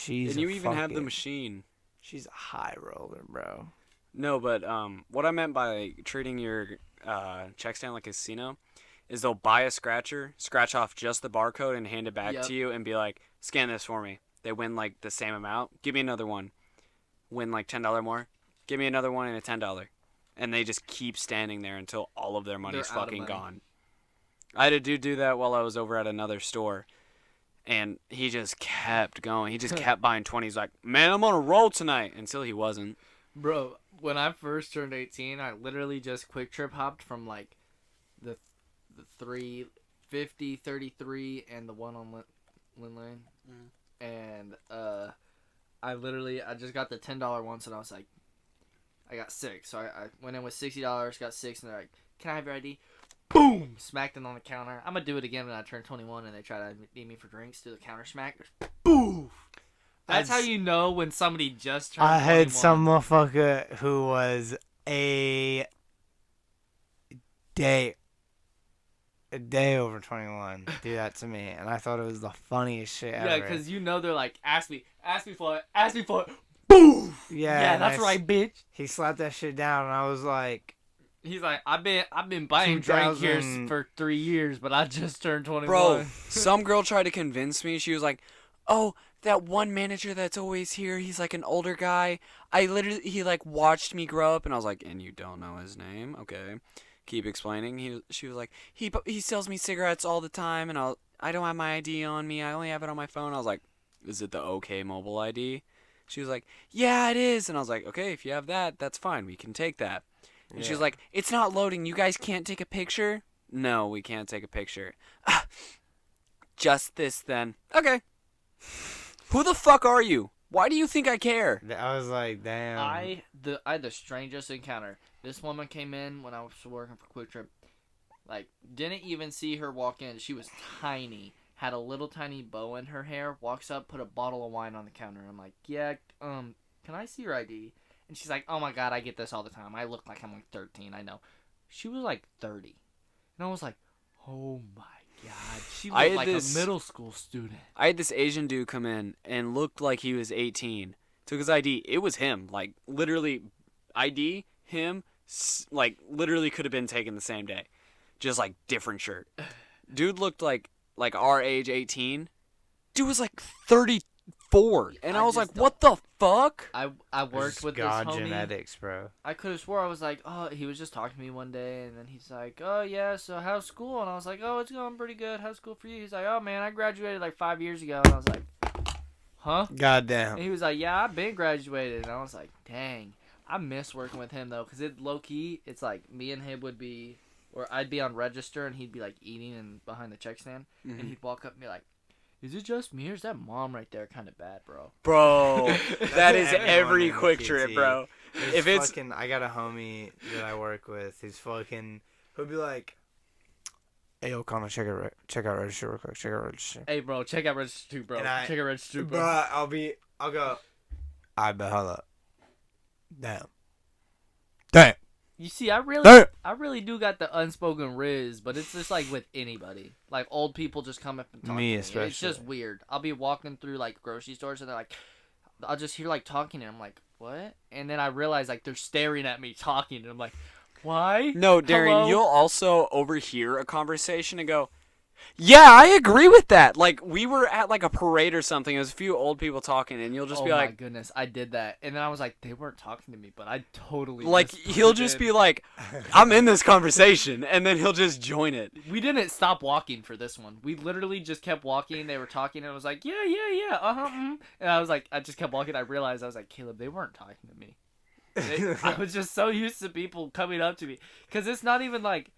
And you even have the machine. She's a high roller, bro. No, but what I meant by treating your check stand like a casino is they'll buy a scratcher, scratch off just the barcode, and hand it back to you and be like, scan this for me. They win like the same amount. Give me another one. Win like $10 more. Give me another one and a $10. And they just keep standing there until all of their money's fucking gone. I had a dude do that while I was over at another store. And he just kept going. He just kept buying 20. He's like, man, I'm on a roll tonight. Until he wasn't. Bro, when I first turned 18, I literally just quick trip hopped from like the 350, 33, and the one on Lynn Lane. And I just got the $10 once, and I was like, I got 6. So I went in with $60, got 6, and they're like, can I have your ID? Boom! Smacked it on the counter. I'm gonna do it again when I turn 21 and they try to need me for drinks. Do the counter smack. Boom! That's how you know when somebody just turned 21. I had some motherfucker who was a day over 21 do that to me, and I thought it was the funniest shit ever. Yeah, because you know they're like, ask me for it. Boom! Yeah, that's right, bitch. He slapped that shit down, and I was like... He's like, I've been buying drink here for 3 years, but I just turned 21. Bro, some girl tried to convince me. She was like, oh, that one manager that's always here, he's like an older guy. He like watched me grow up, and I was like, and you don't know his name? Okay. Keep explaining. She was like, he sells me cigarettes all the time, and I don't have my ID on me. I only have it on my phone. I was like, is it the OK Mobile ID? She was like, yeah, it is. And I was like, okay, if you have that, that's fine. We can take that. And she was like, it's not loading. You guys can't take a picture? No, we can't take a picture. Just this then. Okay. Who the fuck are you? Why do you think I care? I was like, damn. I had the strangest encounter. This woman came in when I was working for Quick Trip. Like, didn't even see her walk in. She was tiny. Had a little tiny bow in her hair. Walks up, put a bottle of wine on the counter. I'm like, yeah, can I see your ID? And she's like, oh my god, I get this all the time. I look like I'm like 13, I know. She was like 30. And I was like, oh my god. She looked like a middle school student. I had this Asian dude come in and looked like he was 18. Took his ID. It was him. Like, literally, ID, him, like, literally could have been taken the same day. Just, like, different shirt. Dude looked like our age, 18. Dude was like 34. And I was like, what the fuck? I worked with this homie. Genetics, bro. I could have swore I was like, oh, he was just talking to me one day, and then he's like, oh, yeah, so how's school? And I was like, oh, it's going pretty good. How's school for you? He's like, oh, man, I graduated like 5 years ago. And I was like, huh? Goddamn. And he was like, yeah, I've been graduated. And I was like, dang. I miss working with him, though, because it low-key, it's like me and him would be, or I'd be on register, and he'd be like eating and behind the check stand, and he'd walk up and be like, is it just me or is that mom right there kind of bad, bro? Bro, that is every Quick Trip, bro. If it's fucking, I got a homie that I work with. He's fucking. He'll be like, "Hey, yo, Connor, check out register real quick. Check out register." Hey, bro, check out register too, bro. Check out register too, bro. Bro, I'll go. I bet, hold up. Damn. You see, I really do got the unspoken riz, but it's just like with anybody. Like old people just come up and talk to me. Especially. It's just weird. I'll be walking through like grocery stores and they're like, I'll just hear like talking and I'm like, what? And then I realize like they're staring at me talking and I'm like, why? No, Darren, Hello? you'll also overhear a conversation and go, Yeah, I agree with that. Like, we were at, like, a parade or something. There's a few old people talking, and you'll just be like... Oh, my goodness. I did that. And then I was like, they weren't talking to me, but I totally Like, just he'll put just in. be like, I'm in this conversation, and then he'll just join it. We didn't stop walking for this one. We literally just kept walking. They were talking, and I was like, yeah, uh-huh, And I was like, I just kept walking. I realized, I was like, Caleb, they weren't talking to me. I was just so used to people coming up to me. Because it's not even like,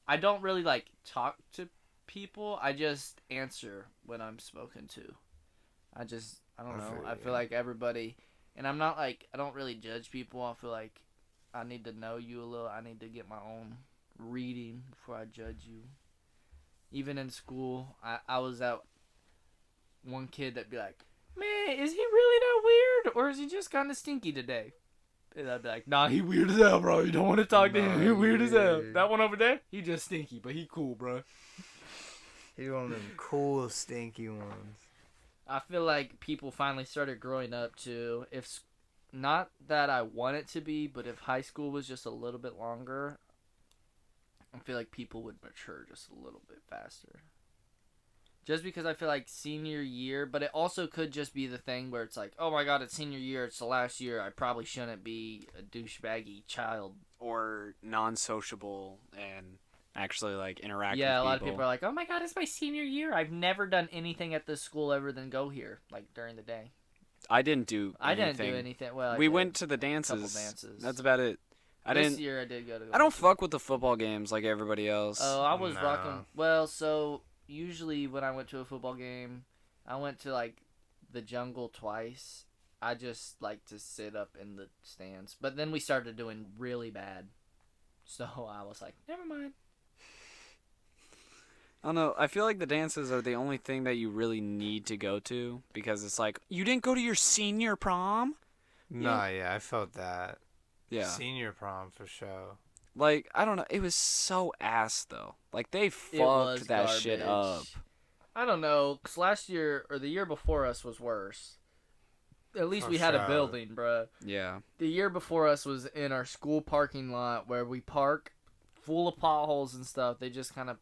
I don't really, like, talk to people. I just answer when I'm spoken to. I don't know. I feel like everybody, and I'm not like, I don't really judge people. I feel like I need to know you a little. I need to get my own reading before I judge you. Even in school, I was at one kid that'd be like, man, is he really that weird? Or is he just kind of stinky today? And I'd be like, nah, he weird as hell, bro. You don't want to talk to him. He weird as hell. That one over there, he just stinky, but he cool, bro. He one of them cool, stinky ones. I feel like people finally started growing up to, if not that I want it to be, but if high school was just a little bit longer, I feel like people would mature just a little bit faster. Just because I feel like senior year, but it also could just be the thing where it's like, oh my god, it's senior year, it's the last year, I probably shouldn't be a douchebaggy child. Or non-sociable and actually, like, interact with people. Yeah, a lot of people are like, oh my god, it's my senior year. I've never done anything at this school other than go here, like, during the day. I didn't do anything. Well, we went to the dances. Couple dances. That's about it. This year I did go to. I don't fuck with the football games like everybody else. Oh, I was rocking. Well, so usually when I went to a football game, I went to like the jungle twice. I just like to sit up in the stands, but then we started doing really bad, so I was like, never mind. I don't know. I feel like the dances are the only thing that you really need to go to because it's like, you didn't go to your senior prom? Nah, yeah, I felt that. Yeah. Senior prom for sure. Like, I don't know. It was so ass, though. Like, they fucked that shit up. I don't know, because last year, or the year before us was worse. At least we had a building, bruh. Yeah. The year before us was in our school parking lot where we park, full of potholes and stuff. They just kind of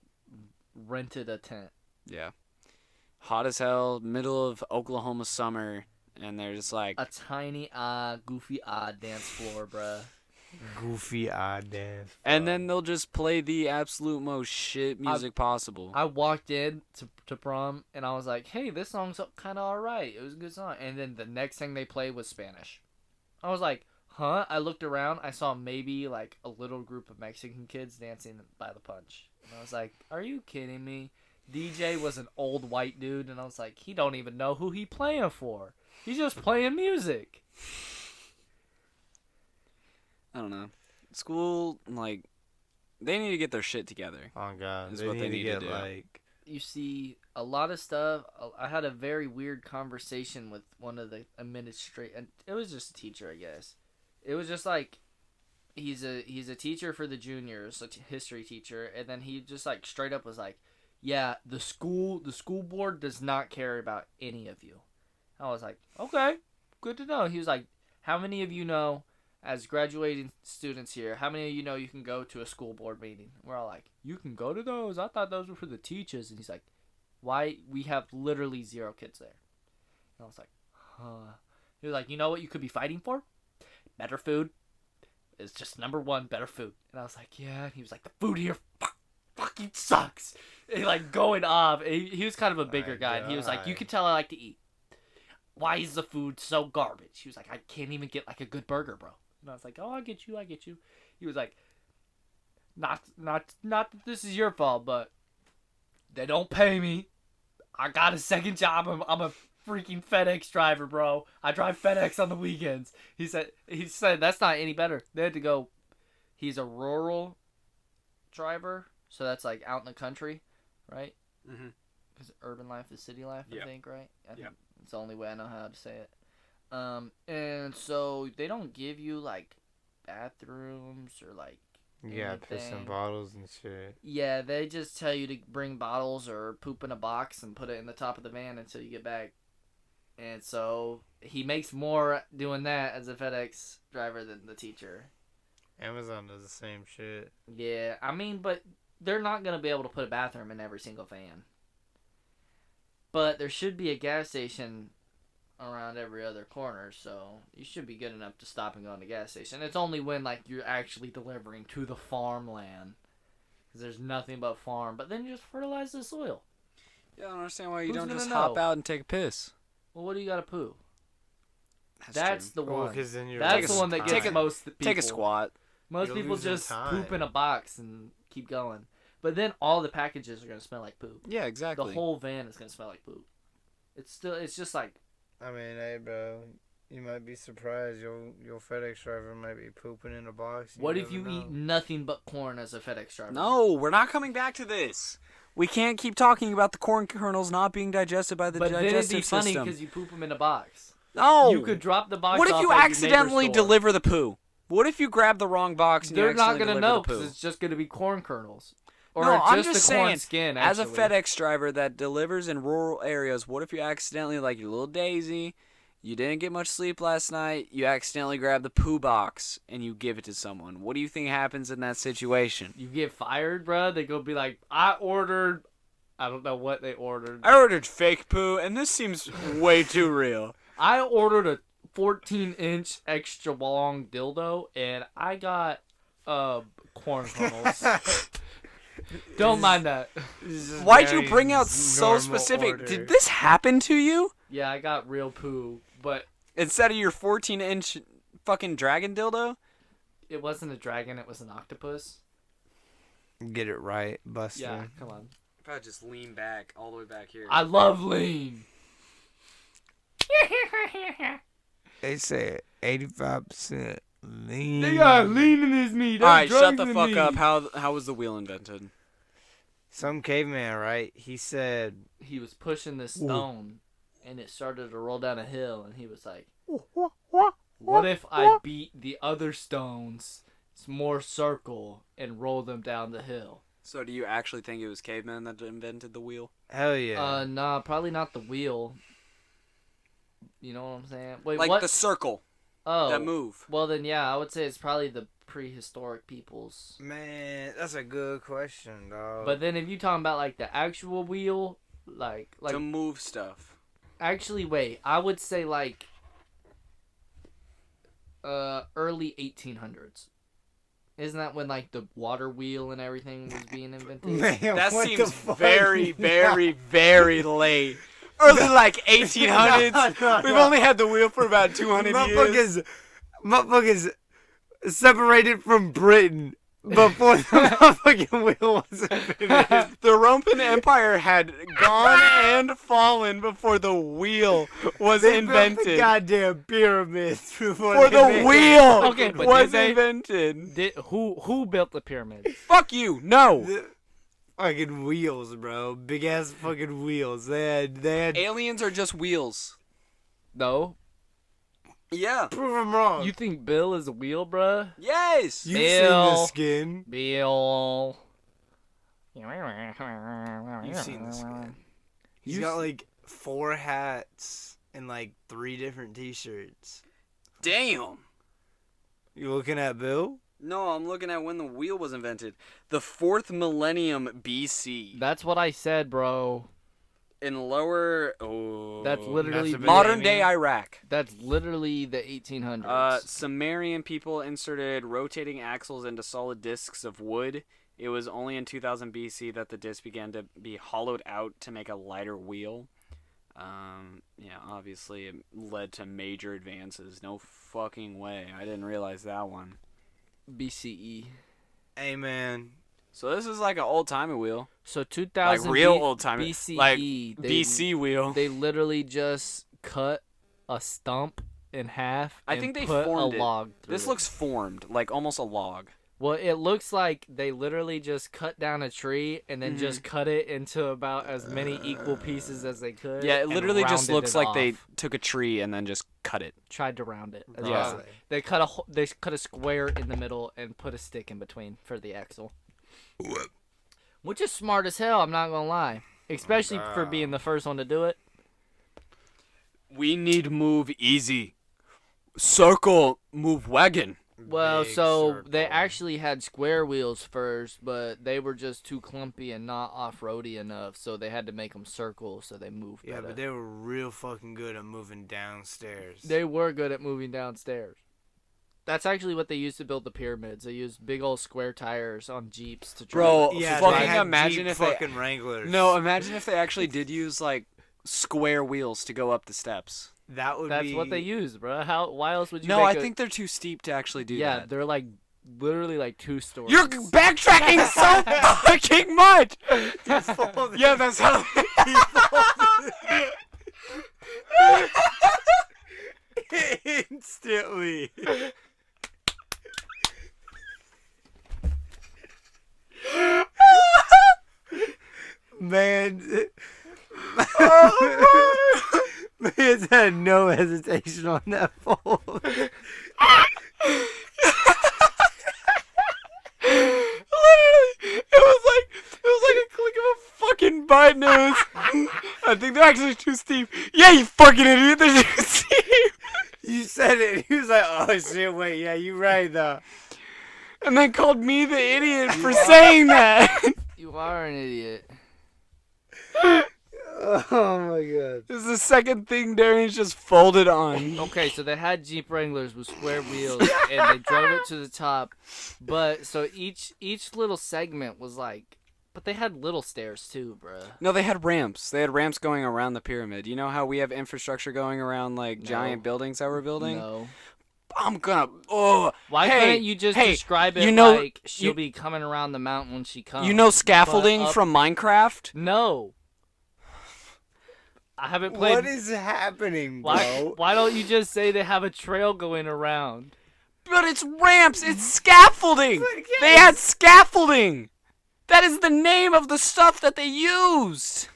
rented a tent. Yeah. Hot as hell, middle of Oklahoma summer, and they're just like... a tiny, goofy, dance floor, bruh. Goofy dance. And then they'll just play the absolute most shit music possible. I walked in to prom, and I was like, hey, this song's kind of alright. It was a good song. And then the next thing they played was Spanish. I was like, huh? I looked around. I saw maybe, like, a little group of Mexican kids dancing by the punch. And I was like, are you kidding me? DJ was an old white dude, and I was like, he don't even know who he playing for. He's just playing music. I don't know. School, like, they need to get their shit together. Oh, God. Is what they need to do. Like... You see, a lot of stuff. I had a very weird conversation with one of the administrators. It was just a teacher, I guess. It was just like, he's a teacher for the juniors, a history teacher, and then he just like straight up was like, yeah, the school board does not care about any of you. I was like, okay, good to know. He was like, how many of you know, as graduating students here, how many of you know you can go to a school board meeting? We're all like, you can go to those? I thought those were for the teachers. And he's like, why? We have literally 0 kids there. And I was like, huh. He was like, you know what you could be fighting for? Better food. It's just number 1, better food. And I was like, yeah. And he was like, the food here fucking sucks. And like going off. He was kind of a bigger guy. And he was like, you can tell I like to eat. Why is the food so garbage? He was like, I can't even get like a good burger, bro. And I was like, oh, I get you. He was like, not that this is your fault, but they don't pay me. I got a second job. I'm a freaking FedEx driver, bro. I drive FedEx on the weekends. He said that's not any better. They had to go. He's a rural driver, so that's like out in the country, right? Mm-hmm. Because urban life is city life, I think, right? Yeah. It's the only way I know how to say it. And so they don't give you like bathrooms or like piss in bottles and shit. Yeah, they just tell you to bring bottles or poop in a box and put it in the top of the van until you get back. And so he makes more doing that as a FedEx driver than the teacher. Amazon does the same shit. Yeah, I mean, but they're not going to be able to put a bathroom in every single van. But there should be a gas station around every other corner, so you should be good enough to stop and go in the gas station. It's only when like you're actually delivering to the farmland, because there's nothing but farm. But then you just fertilize the soil. Yeah, I don't understand why you Who's don't just gonna hop know? out and take a piss. Well, what do you got to poo? That's the true. one. Then you're That's the wasting one that gets time. most people. Take a squat. Most You're people losing just time. poop in a box and keep going. But then all the packages are going to smell like poop. Yeah, exactly. The whole van is going to smell like poop. It's just like, I mean, hey, bro, you might be surprised. Your FedEx driver might be pooping in a box. what if never you know. eat nothing but corn as a FedEx driver? No, we're not coming back to this. We can't keep talking about the corn kernels not being digested by the But then it'd digestive be funny system. because you poop them in a box. No. You could drop the box. What if off you at your accidentally neighbor's store. deliver the poo? What if you grab the wrong box and They're you not accidentally gonna deliver know the poo? because it's just gonna be corn kernels, or No, I'm just just the corn saying, skin. As a actually. FedEx driver that delivers in rural areas, what if you accidentally, like your little Daisy, you didn't get much sleep last night, you accidentally grab the poo box and you give it to someone? What do you think happens in that situation? you get fired, bro. They go be like, I don't know what they ordered. I ordered fake poo, and this seems way too real. I ordered a 14-inch extra long dildo, and I got corn kernels. Don't mind that. Why'd you bring out so specific? Order. Did this happen to you? Yeah, I got real poo, but Instead of your 14-inch fucking dragon dildo? it wasn't a dragon. It was an octopus. Get it right, Buster. Yeah, come on. If I just lean back, all the way back here. I love lean. They say 85% lean. They got lean in his meat. Alright, shut the fuck up. How was the wheel invented? Some caveman, right? He said, He was pushing this stone, and it started to roll down a hill, and he was like, what if I beat the other stones more circle and roll them down the hill? So do you actually think it was cavemen that invented the wheel? hell yeah. Nah, probably not the wheel. You know what I'm saying? Wait, Like what? the circle Oh, that move. well then, yeah, I would say it's probably the prehistoric peoples. Man, that's a good question, dog. But then if you talking about like the actual wheel, like To move stuff. actually, wait, I would say like early 1800s. Isn't that when like the water wheel and everything was being invented? Man, That what the seems fuck? very, very, very late. Early like 1800s. No. We've only had the wheel for about 200 years. Motherfuckers separated from Britain before the motherfucking wheel was invented. The Roman Empire had gone and fallen before the wheel was They built the invented. goddamn pyramids before For they the made- wheel Okay, but was did they- invented. Who built the pyramids? Fuck you. No. The fucking wheels, bro. Big ass fucking wheels. They had. Aliens are just wheels. No. Yeah. Prove them wrong. You think Bill is a wheel, bruh? Yes. You've seen the Bill. skin. Bill. You've seen the skin. He's You got s- like 4 hats and like 3 different t-shirts. Damn. You looking at Bill? No, I'm looking at when the wheel was invented. The 4th millennium BC. That's what I said, bro. In lower. Oh. That's literally Mesopotamia. modern day Iraq. That's literally the 1800s. Sumerian people inserted rotating axles into solid discs of wood. It was only in 2000 BC that the disc began to be hollowed out to make a lighter wheel. Yeah, obviously it led to major advances. No fucking way. I didn't realize that one. BCE. Hey man. So this is like an old-timey wheel. So 2000 Like real old-timey. BCE. Like they, BC wheel. They literally just cut a stump in half. I and think they put formed a it. log through This it. looks formed, like almost a log. Well, it looks like they literally just cut down a tree and then just cut it into about as many equal pieces as they could. Yeah, it and literally just rounded looks it like they off. took a tree and then just cut it. Tried to round it. as Yeah. possible. They cut a square in the middle and put a stick in between for the axle. Which is smart as hell, I'm not gonna lie. Especially for being the first one to do it. We need move easy. Circle move wagon. Well, big so they circle. actually had square wheels first, but they were just too clumpy and not off-roady enough, so they had to make them circle so they moved Yeah, better. but they were real fucking good at moving downstairs. They were good at moving downstairs. That's actually what they used to build the pyramids. They used big old square tires on Jeeps to drive. Bro, Yeah, fucking they had imagine Jeep if they fucking Wranglers. No, imagine if they actually did use like square wheels to go up the steps. That would That's be what they used, bro. Why else would you No, make I a... think they're too steep to actually do Yeah, that. they're like literally like 2 stories. You're backtracking so fucking much. Yeah, that's how. instantly. Man, man's had no hesitation on that fold. Literally, it was like a click of a fucking button. I think they're actually too steep. Yeah, you fucking idiot, they're too steep. You said it. He was like, "Oh shit, wait, yeah, you right though." And then called me the idiot for saying that. You are an idiot. Oh my god. This is the second thing Darian's just folded on. Okay, so they had Jeep Wranglers with square wheels, and they drove it to the top. But so each little segment was like, but they had little stairs too, bruh. No, they had ramps. They had ramps going around the pyramid. You know how we have infrastructure going around like giant buildings that we're building? No. I'm gonna. Oh, Why hey, couldn't you just hey, describe it you know, like she'll be coming around the mountain when she comes? you know scaffolding but up- from Minecraft? No. I haven't played. What is happening, bro? Why don't you just say they have a trail going around? But it's ramps. It's scaffolding. They had scaffolding. That is the name of the stuff that they used.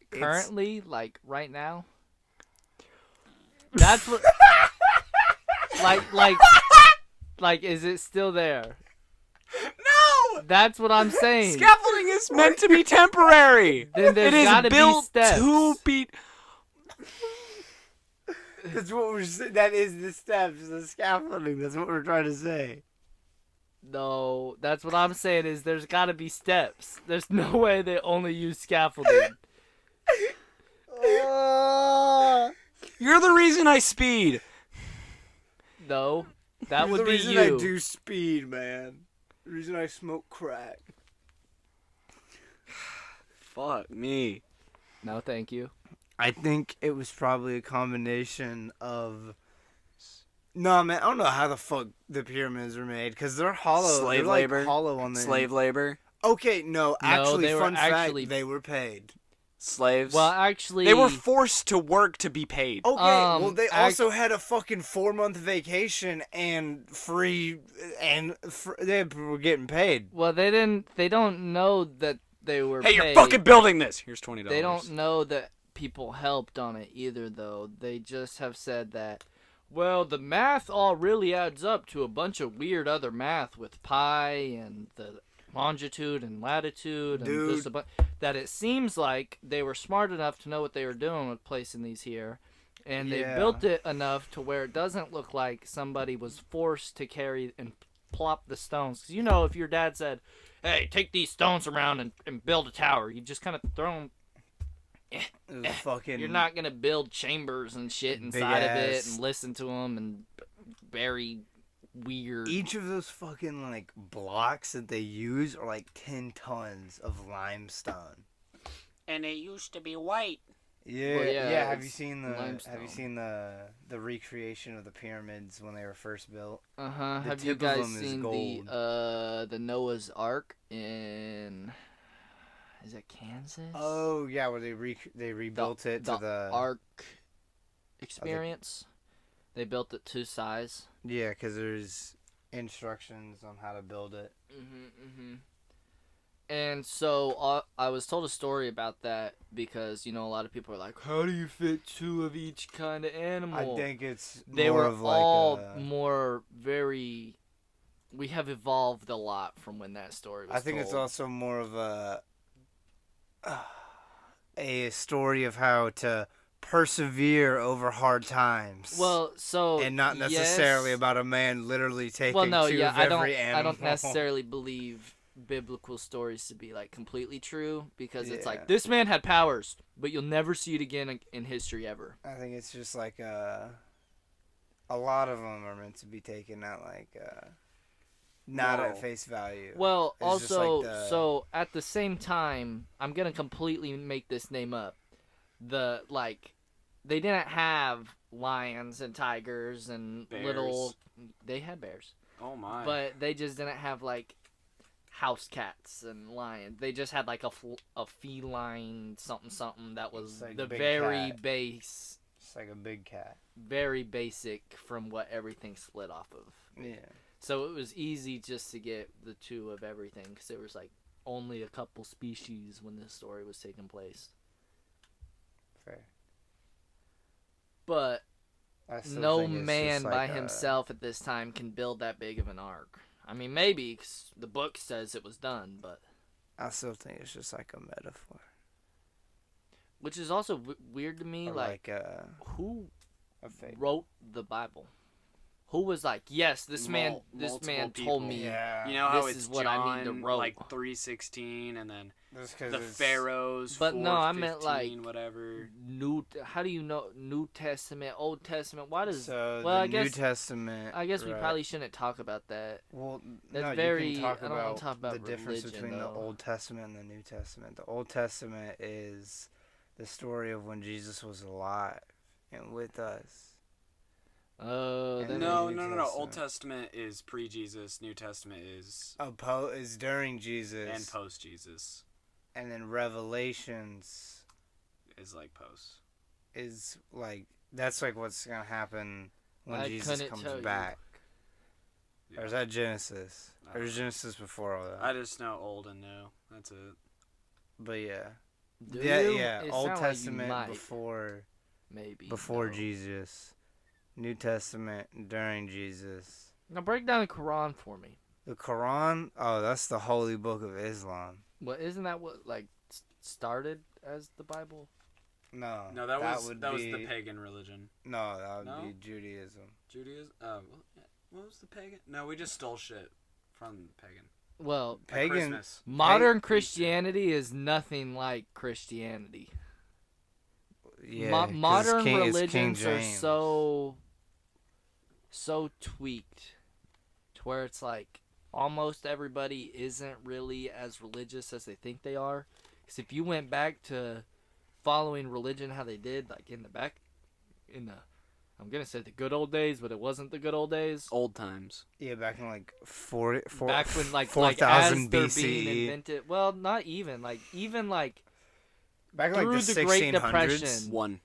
Currently, like right now. That's what. like, is it still there? No. That's what I'm saying. Scaffolding is meant to be temporary. Then there's It is gotta be built steps. to be. That's what we're saying. That is the steps, the scaffolding. That's what we're trying to say. No, that's what I'm saying is there's gotta be steps. There's no way they only use scaffolding. You're the reason I speed. No, that You're would the be reason you. I do speed, man. The reason I smoke crack. Fuck me. No, thank you. I think it was probably a combination of. No, man, I don't know how the fuck the pyramids were made because they're hollow. Slave they're like labor. hollow on the Slave labor. Okay, no, actually, they were fun actually- fact, they were paid. Slaves. Well, actually, they were forced to work to be paid. Okay, well, they also had a fucking 4-month vacation and free, and they were getting paid. Well, they didn't. They don't know that they were. Hey, paid. you're fucking building this. Here's $20. They don't know that people helped on it either, though. They just have said that. Well, the math all really adds up to a bunch of weird other math with pi and the longitude and latitude and just that it seems like they were smart enough to know what they were doing with placing these here, and they built it enough to where it doesn't look like somebody was forced to carry and plop the stones. 'Cause you know, if your dad said, "Hey, take these stones around and build a tower," you just kind of throw them. Fucking. You're not gonna build chambers and shit inside of it and listen to them and very weird. Each of those fucking like blocks that they use are like 10 tons of limestone. And it used to be white. Yeah, Well, yeah, Have you it's seen limestone. the recreation of the pyramids when they were first built? Uh-huh. The Have you tip of guys them is seen gold. the Noah's Ark in? Is it Kansas? Oh yeah, where they rebuilt it to the Ark experience. They built it to size. Yeah, because there's instructions on how to build it. And so I was told a story about that because, you know, a lot of people are like, how do you fit 2 of each kind of animal? I think it's they more were of like all more very. We have evolved a lot from when that story was I think it's told. also more of a story of how to persevere over hard times. Well, so and not necessarily yes. about a man literally taking Well, no, two yeah, of every animal. I don't necessarily believe biblical stories to be like completely true because it's like this man had powers, but you'll never see it again in history ever. I think it's just like a lot of them are meant to be taken at like not at face value. Well, it's also, like so at the same time, I'm gonna completely make this name up. They didn't have lions and tigers and bears. They had bears. Oh my! But they just didn't have like house cats and lions. They just had like a feline something that was like the very cat. base. It's like a big cat. Very basic from what everything split off of. Yeah. So it was easy just to get the two of everything because there was like only a couple species when this story was taking place. Fair. But no man by himself at this time can build that big of an ark. I mean, maybe 'cause the book says it was done, but I still think it's just like a metaphor. Which is also weird to me. Or like who wrote the Bible? Who was like, yes, this man told me. Yeah. You know how this it's is what John, I need to write. like 3:16, and then the it's... Pharaohs. But no, I meant like whatever. How do you know New Testament, Old Testament? Why does I guess New Testament? I guess we probably shouldn't talk about that. Well, that's no, very. You can talk I don't want to talk about the difference between the Old Testament and the New Testament. The Old Testament is the story of when Jesus was alive and with us. Oh, no. Old Testament is pre-Jesus. New Testament is is during Jesus and post-Jesus. And then Revelations is like post. Is like that's like what's gonna happen when Jesus comes back. Yeah. Or is that Genesis? Or is Genesis before all that? I just know old and new. That's it. But yeah. Yeah. Old Testament before no. Jesus. New Testament during Jesus. Now break down the Quran for me. The Quran? Oh, that's the holy book of Islam. Well, isn't that what like started as the Bible? No, that was the pagan religion. No, that would be Judaism. Judaism? What was the pagan? No, we just stole shit from pagan. Well, pagan. Modern Christianity is nothing like Christianity. Yeah, modern religions are so tweaked to where it's like almost everybody isn't really as religious as they think they are. Because if you went back to following religion how they did, like I'm gonna say the good old days, but it wasn't the good old days. Old times. Yeah, back in like 4,000 back when like 4,000 as BCE. They're being invented. Well, not even like back through like the Great 1600s. Depression.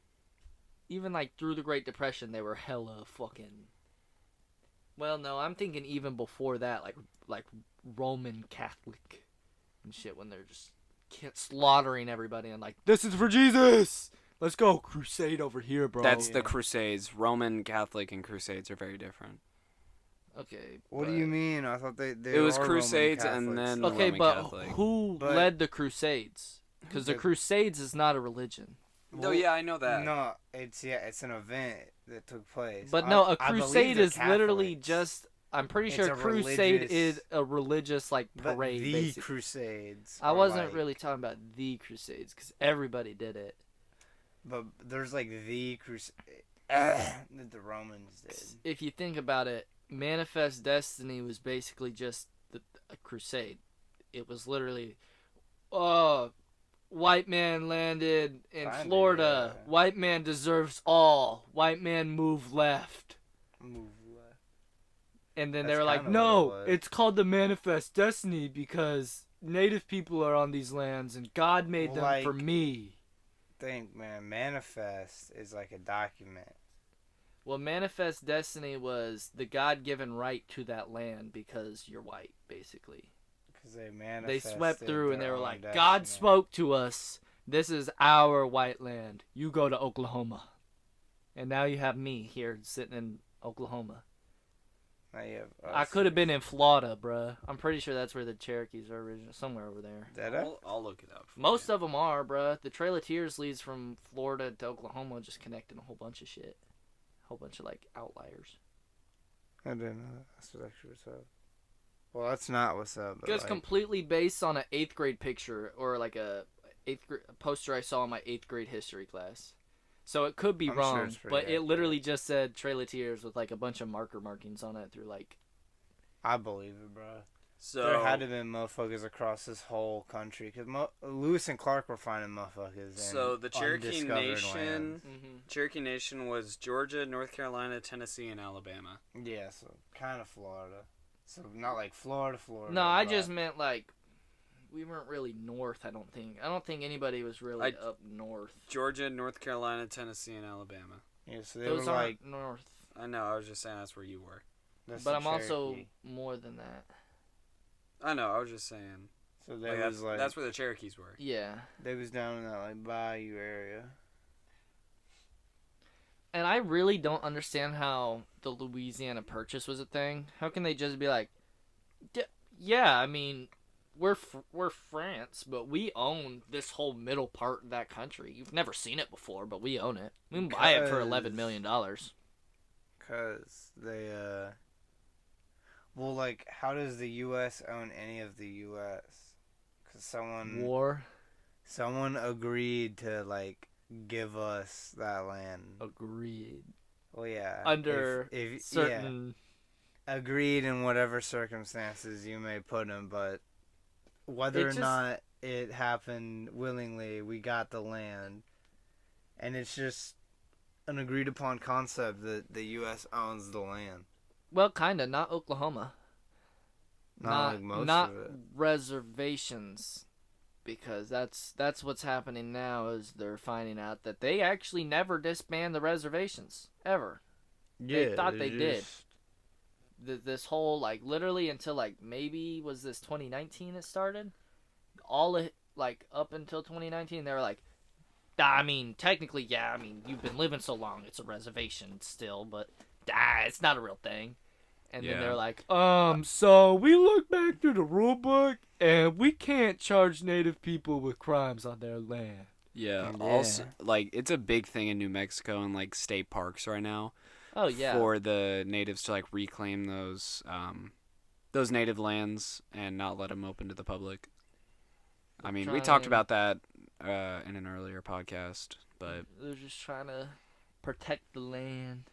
Even like through the Great Depression, they were hella fucking. Well, no, I'm thinking even before that, like Roman Catholic and shit, when they're just slaughtering everybody and like, this is for Jesus. Let's go crusade over here, bro. That's the Crusades. Roman Catholic and Crusades are very different. Okay. What do you mean? I thought they it was Crusades and then okay, Roman but Catholic. Who led the Crusades? Because the Crusades is not a religion. No, yeah, I know that. No, it's an event that took place. But no, a crusade is literally just. I'm pretty sure a crusade is a religious like parade. The basically. Crusades. I wasn't really talking about the Crusades because everybody did it. But there's like the crusade that the Romans did. If you think about it, Manifest Destiny was basically just a crusade. It was literally, white man landed in Florida. Yeah. White man deserves all. White man move left. And then they were like, no, it's called the Manifest Destiny because native people are on these lands and God made them for me. Think, man, Manifest is like a document. Well, Manifest Destiny was the God-given right to that land because you're white, basically. Because they They swept through and they were like, God spoke to us. This is our white land. You go to Oklahoma. And now you have me here sitting in Oklahoma. I could have been in Florida, bruh. I'm pretty sure that's where the Cherokees are original, somewhere over there. I'll look it up. Most of them are, bruh. The Trail of Tears leads from Florida to Oklahoma, just connecting a whole bunch of shit. A whole bunch of, like, outliers. I didn't know that. That's actually what's up. Well, that's not what's up. It's like, completely based on an 8th grade picture, or like a poster I saw in my 8th grade history class. So it could be wrong, but it literally just said Trail of Tears with like a bunch of markings on it through like. I believe it, bro. So there had to have been motherfuckers across this whole country, because Lewis and Clark were finding motherfuckers. So the Cherokee Nation, Cherokee Nation was Georgia, North Carolina, Tennessee, and Alabama. Yeah, so kind of Florida. So not like Florida. No, I just meant like. We weren't really north, I don't think. I don't think anybody was really up north. Georgia, North Carolina, Tennessee, and Alabama. Yeah, so they Those were aren't like north. I know, I was just saying that's where you were. But I'm also more than that. I know, I was just saying. So that's where the Cherokees were. Yeah. They was down in that like bayou area. And I really don't understand how the Louisiana Purchase was a thing. How can they just be like, yeah, I mean, we're France, but we own this whole middle part of that country. You've never seen it before, but we own it. We can buy it for $11 million. Because they, well, like, how does the U.S. own any of the U.S.? Because someone agreed to, like, give us that land. Agreed. Well, yeah. Under certain... Yeah. Agreed in whatever circumstances you may put them, but whether or not it happened willingly, we got the land. And it's just an agreed upon concept that the U.S. owns the land. Well, kind of. Not Oklahoma. Not like most of it. Reservations. Because that's what's happening now, is they're finding out that they actually never disbanded the reservations. Ever. Yeah, they thought they did. This whole, like, literally until, like, maybe was this 2019 it started? All, like, up until 2019, they were like, I mean, technically, yeah, I mean, you've been living so long, it's a reservation still, but, it's not a real thing. And then they're like, so we look back through the rule book, and we can't charge Native people with crimes on their land. Yeah, also, like, it's a big thing in New Mexico and, like, state parks right now. Oh, yeah. For the natives to, like, reclaim those native lands and not let them open to the public. I mean, we talked about that in an earlier podcast, but... They're just trying to protect the land.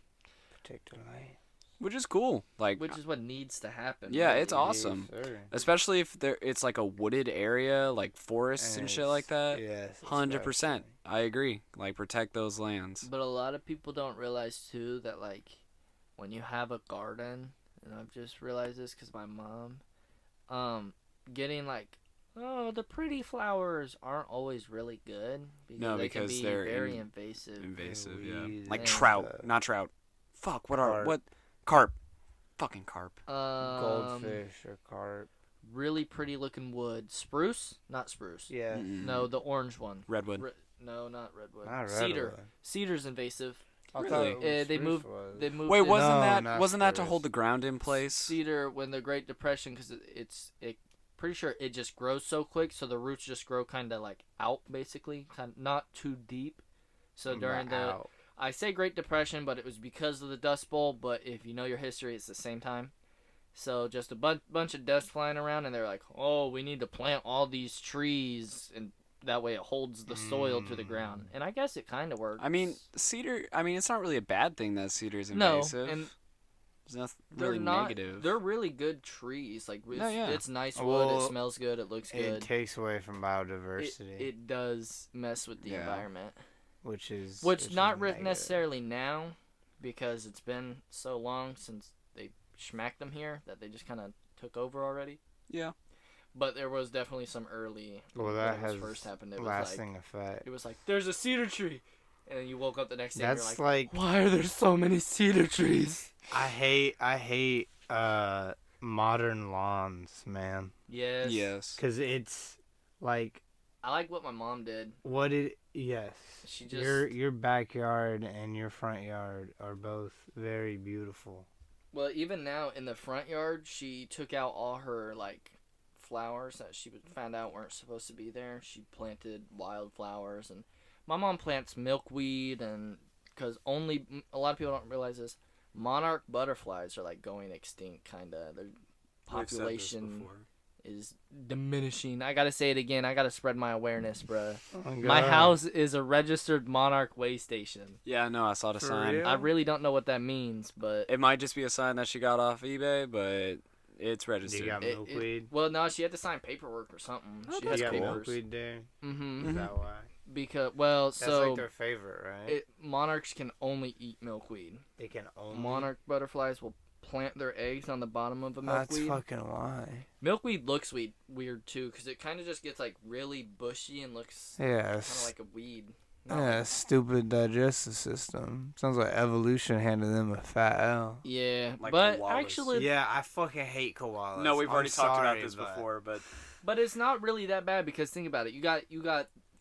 Which is cool. Which is what needs to happen. Yeah, it's awesome. Sure. Especially if it's like a wooded area, like forests and shit like that. Yes. 100%. I agree. Like, protect those lands. But a lot of people don't realize, too, that, like, when you have a garden, and I've just realized this because my mom, getting, like, the pretty flowers aren't always really good. Because they can be very invasive. Invasive, yeah. Like trout. Not trout. Fuck, what? Carp. Fucking carp. Goldfish or carp. Really pretty looking wood. Spruce? Not spruce. Yeah. No, the orange one. Redwood. No, not redwood. Not Cedar. redwood. Cedar's invasive. Really? They moved. Wait, wasn't that to hold the ground in place? Cedar, when the Great Depression, because pretty sure it just grows so quick, so the roots just grow kind of like out, basically, not too deep. So during I say Great Depression, but it was because of the Dust Bowl. But if you know your history, it's the same time. So just a bunch of dust flying around, and they're like, "Oh, we need to plant all these trees, and that way it holds the soil to the ground." And I guess it kind of works. I mean, cedar. I mean, it's not really a bad thing that cedar's invasive. No, and there's nothing really negative. They're really good trees. Like, it's nice wood. Well, it smells good. It looks good. It takes away from biodiversity. It does mess with the environment. Which not necessarily now, because it's been so long since they smacked them here that they just kind of took over already. Yeah. But there was definitely some early. Well, that has first happened. It lasting was effect. It was like, there's a cedar tree, and then you woke up the next day. That's and you're like, like, why are there so many cedar trees? I hate modern lawns, man. Yes. Because it's like. I like what my mom did. Yes. She just your backyard and your front yard are both very beautiful. Well, even now in the front yard, she took out all her like flowers that she found out weren't supposed to be there. She planted wildflowers, and my mom plants milkweed, and because only a lot of people don't realize this, monarch butterflies are like going extinct, kind of. Their population is diminishing. I gotta say it again. I gotta spread my awareness, bruh. Oh, my house is a registered monarch way station. Yeah, no, I saw the sign. real? I really don't know what that means, but It might just be a sign that she got off eBay, but it's registered. You got milkweed? well, no, she had to sign paperwork or something. Oh, She that's has You got cool. papers. milkweed there? Mm-hmm. Is that why? Because That's like their favorite, right? monarchs can only eat milkweed. They can only. Monarch butterflies will plant their eggs on the bottom of a That's milkweed. fucking why. Milkweed looks weird too, because it kind of just gets like really bushy and looks Yeah, kind of like a weed. Not yeah, like- stupid digestive system. Sounds like evolution handed them a fat L. yeah, Like but koalas. actually, Yeah, I fucking hate koalas. No, we've I'm already talked about sorry, this but- before, but but it's not really that bad because think about it. You got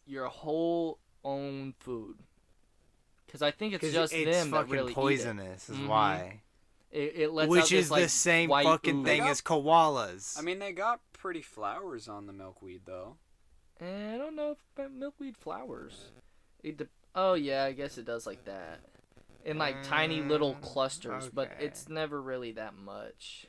your whole own food. Because I think it's 'Cause just it's them that fucking really poisonous, is Mhm. why. eat it. It lets out Which this, is like, the same white fucking ooze. thing as koalas. I mean, they got pretty flowers on the milkweed, though. I don't know if milkweed flowers. Oh yeah, I guess it does like that. In like tiny little clusters, but okay. it's never really that much.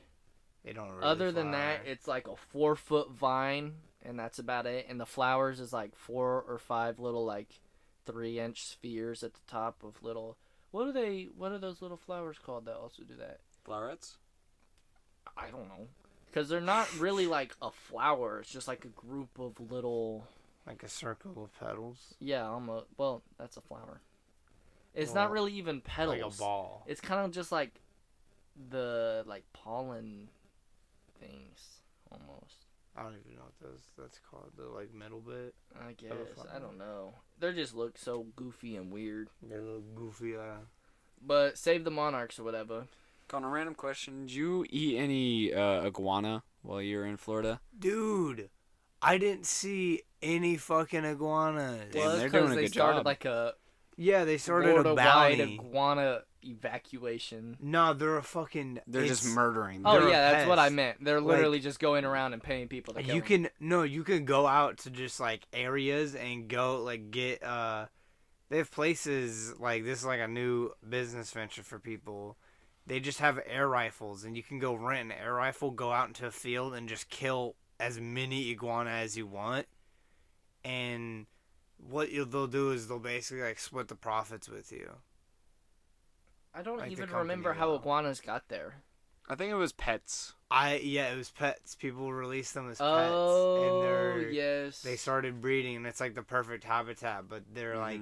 they don't really Other than fly. that, it's like a 4-foot vine, and that's about it. And the flowers is like 4 or 5 little like 3-inch spheres at the top of little. What are those little flowers called that also do that? Flowers? I don't know. Because they're not really like a flower. It's just like a group of little. Like a circle of petals. Yeah, almost. Well, that's a flower. It's not really even petals. Like a ball. It's kind of just like the like pollen things almost. I don't even know what that's called. The like middle bit. I guess. flower. I don't know. They just look so goofy and weird. They're a little goofy. But save the monarchs or whatever. Connor, random question. Did you eat any iguana while you were in Florida? Dude, I didn't see any fucking iguanas. Damn, Well, they're that's doing because a they good started job. like a Yeah, they started a Florida-wide bounty. iguana evacuation. No, they're a fucking. They're just it's- murdering. Oh They're a yeah, that's what I pest. meant. They're literally just going around and paying people to kill You them. you can go out to just like areas and go like get they have places like this is like a new business venture for people. They just have air rifles and you can go rent an air rifle, go out into a field and just kill as many iguana as you want. And what they'll do is they'll basically like split the profits with you. I don't like the even company remember how will. iguanas got there. I think it was pets. It was pets. People release them as pets Oh, and they're yes. they started breeding and it's like the perfect habitat, but they're like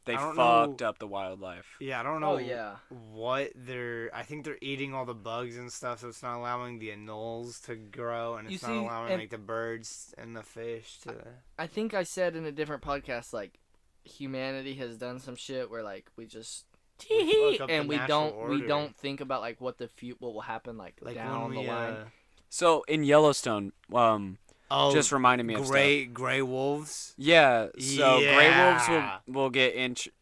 They I don't fucked know- up the wildlife. yeah, I don't know Oh yeah. what I think they're eating all the bugs and stuff, so it's not allowing the anoles to grow and You it's not see, allowing and- like the birds and the fish to I think I said in a different podcast like humanity has done some shit where like we just fuck up the and we natural don't order. think about like what what will happen like down when the line. So in Yellowstone, just reminded me of stuff. gray wolves. Yeah, so gray wolves Yeah. will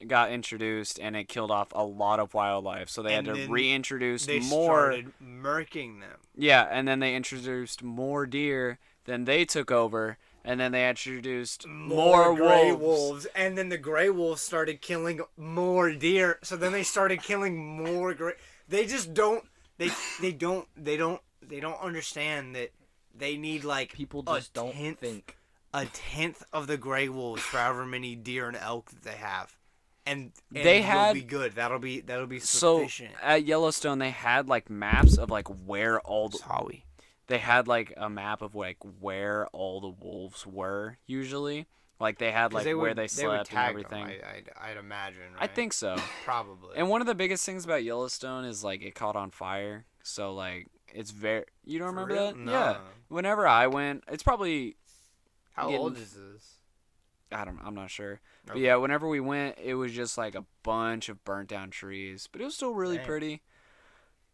got introduced, and it killed off a lot of wildlife. So they And had to then reintroduce They more. started murking them. Yeah, and then they introduced more deer. Then they took over, and then they introduced more gray wolves. and then the gray wolves started killing more deer. So then they started killing more gray. They just don't. They don't understand that they need like People a just don't tenth- think. a tenth of the gray wolves for however many deer and elk that they have, and They you'll had- be good. That'll be So sufficient. at Yellowstone, they had like maps of like where all the Sorry. they had like a map of like where all the wolves were usually. Like they had like where they slept and everything. I'd imagine. Right? I think so. probably. And one of the biggest things about Yellowstone is like it caught on fire. So like it's very you don't For remember real? that? No. Yeah. Whenever I went, it's probably How getting- old is this? I'm not sure. But Okay. yeah, whenever we went, it was just like a bunch of burnt down trees, but it was still really Dang. pretty.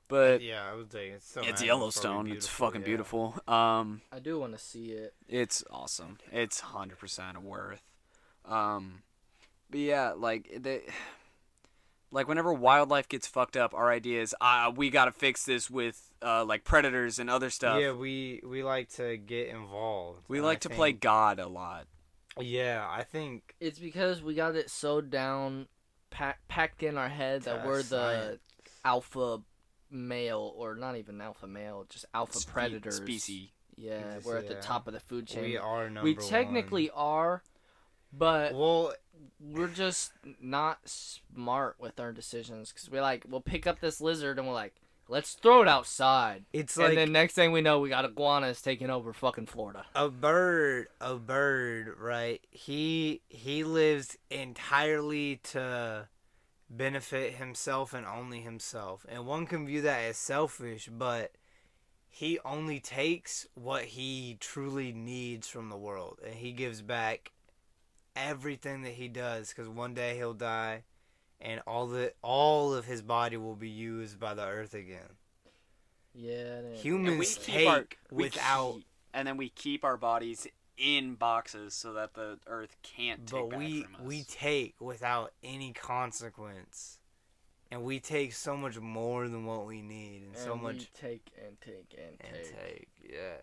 But Yeah, I would say it's still. it's magical, Yellowstone. probably It's fucking yeah. beautiful. I do want to see it. It's awesome. It's 100% worth. But yeah, like like whenever wildlife gets fucked up, our idea is we gotta fix this with like predators and other stuff. Yeah, we like to get involved. We like to play God a lot. Yeah, I think it's because we got it so down, packed in our head that we're the alpha male, or not even alpha male, just alpha predators. Species. Yeah, we're at the top of the food chain. We are number one. We technically are, but we're just not smart with our decisions, because we'll pick up this lizard and we're like, let's throw it outside. It's and then next thing we know, we got iguanas taking over fucking Florida. A bird, right? He lives entirely to benefit himself and only himself. And one can view that as selfish, but he only takes what he truly needs from the world. And he gives back everything that he does, because one day he'll die. And all of his body will be used by the earth again. Yeah. Humans and then we keep our bodies in boxes so that the earth can't take back from us. We take without any consequence. And we take so much more than what we need, and so much. We take and take. Yeah.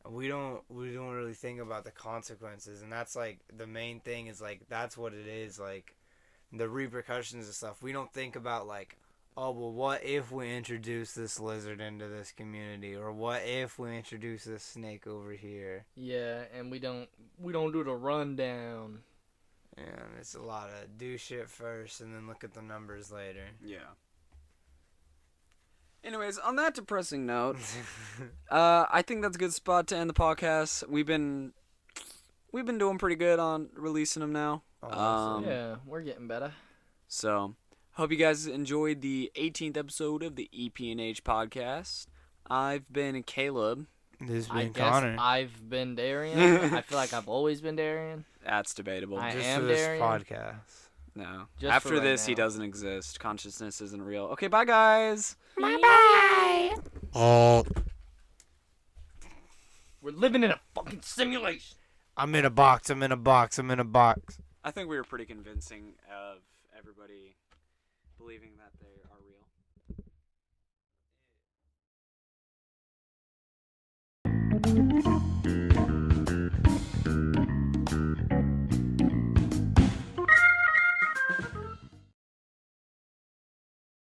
We don't really think about the consequences, and that's like the main thing. Is like that's what it is, like the repercussions and stuff. We don't think about like, oh well, what if we introduce this lizard into this community, or what if we introduce this snake over here? Yeah, and we don't do the rundown. Yeah, it's a lot of do shit first and then look at the numbers later. Yeah. Anyways, on that depressing note, I think that's a good spot to end the podcast. We've been doing pretty good on releasing them now. Yeah, we're getting better. So, hope you guys enjoyed the 18th episode of the EPNH podcast. I've been Caleb. This has been Connor. I've been Darian. I feel like I've always been Darian. That's debatable. I Just am for this Darian. podcast. No. Just After right this, now. he doesn't exist. Consciousness isn't real. Okay, bye, guys. Bye-bye. We're living in a fucking simulation. I'm in a box. I think we were pretty convincing of everybody believing that they are real.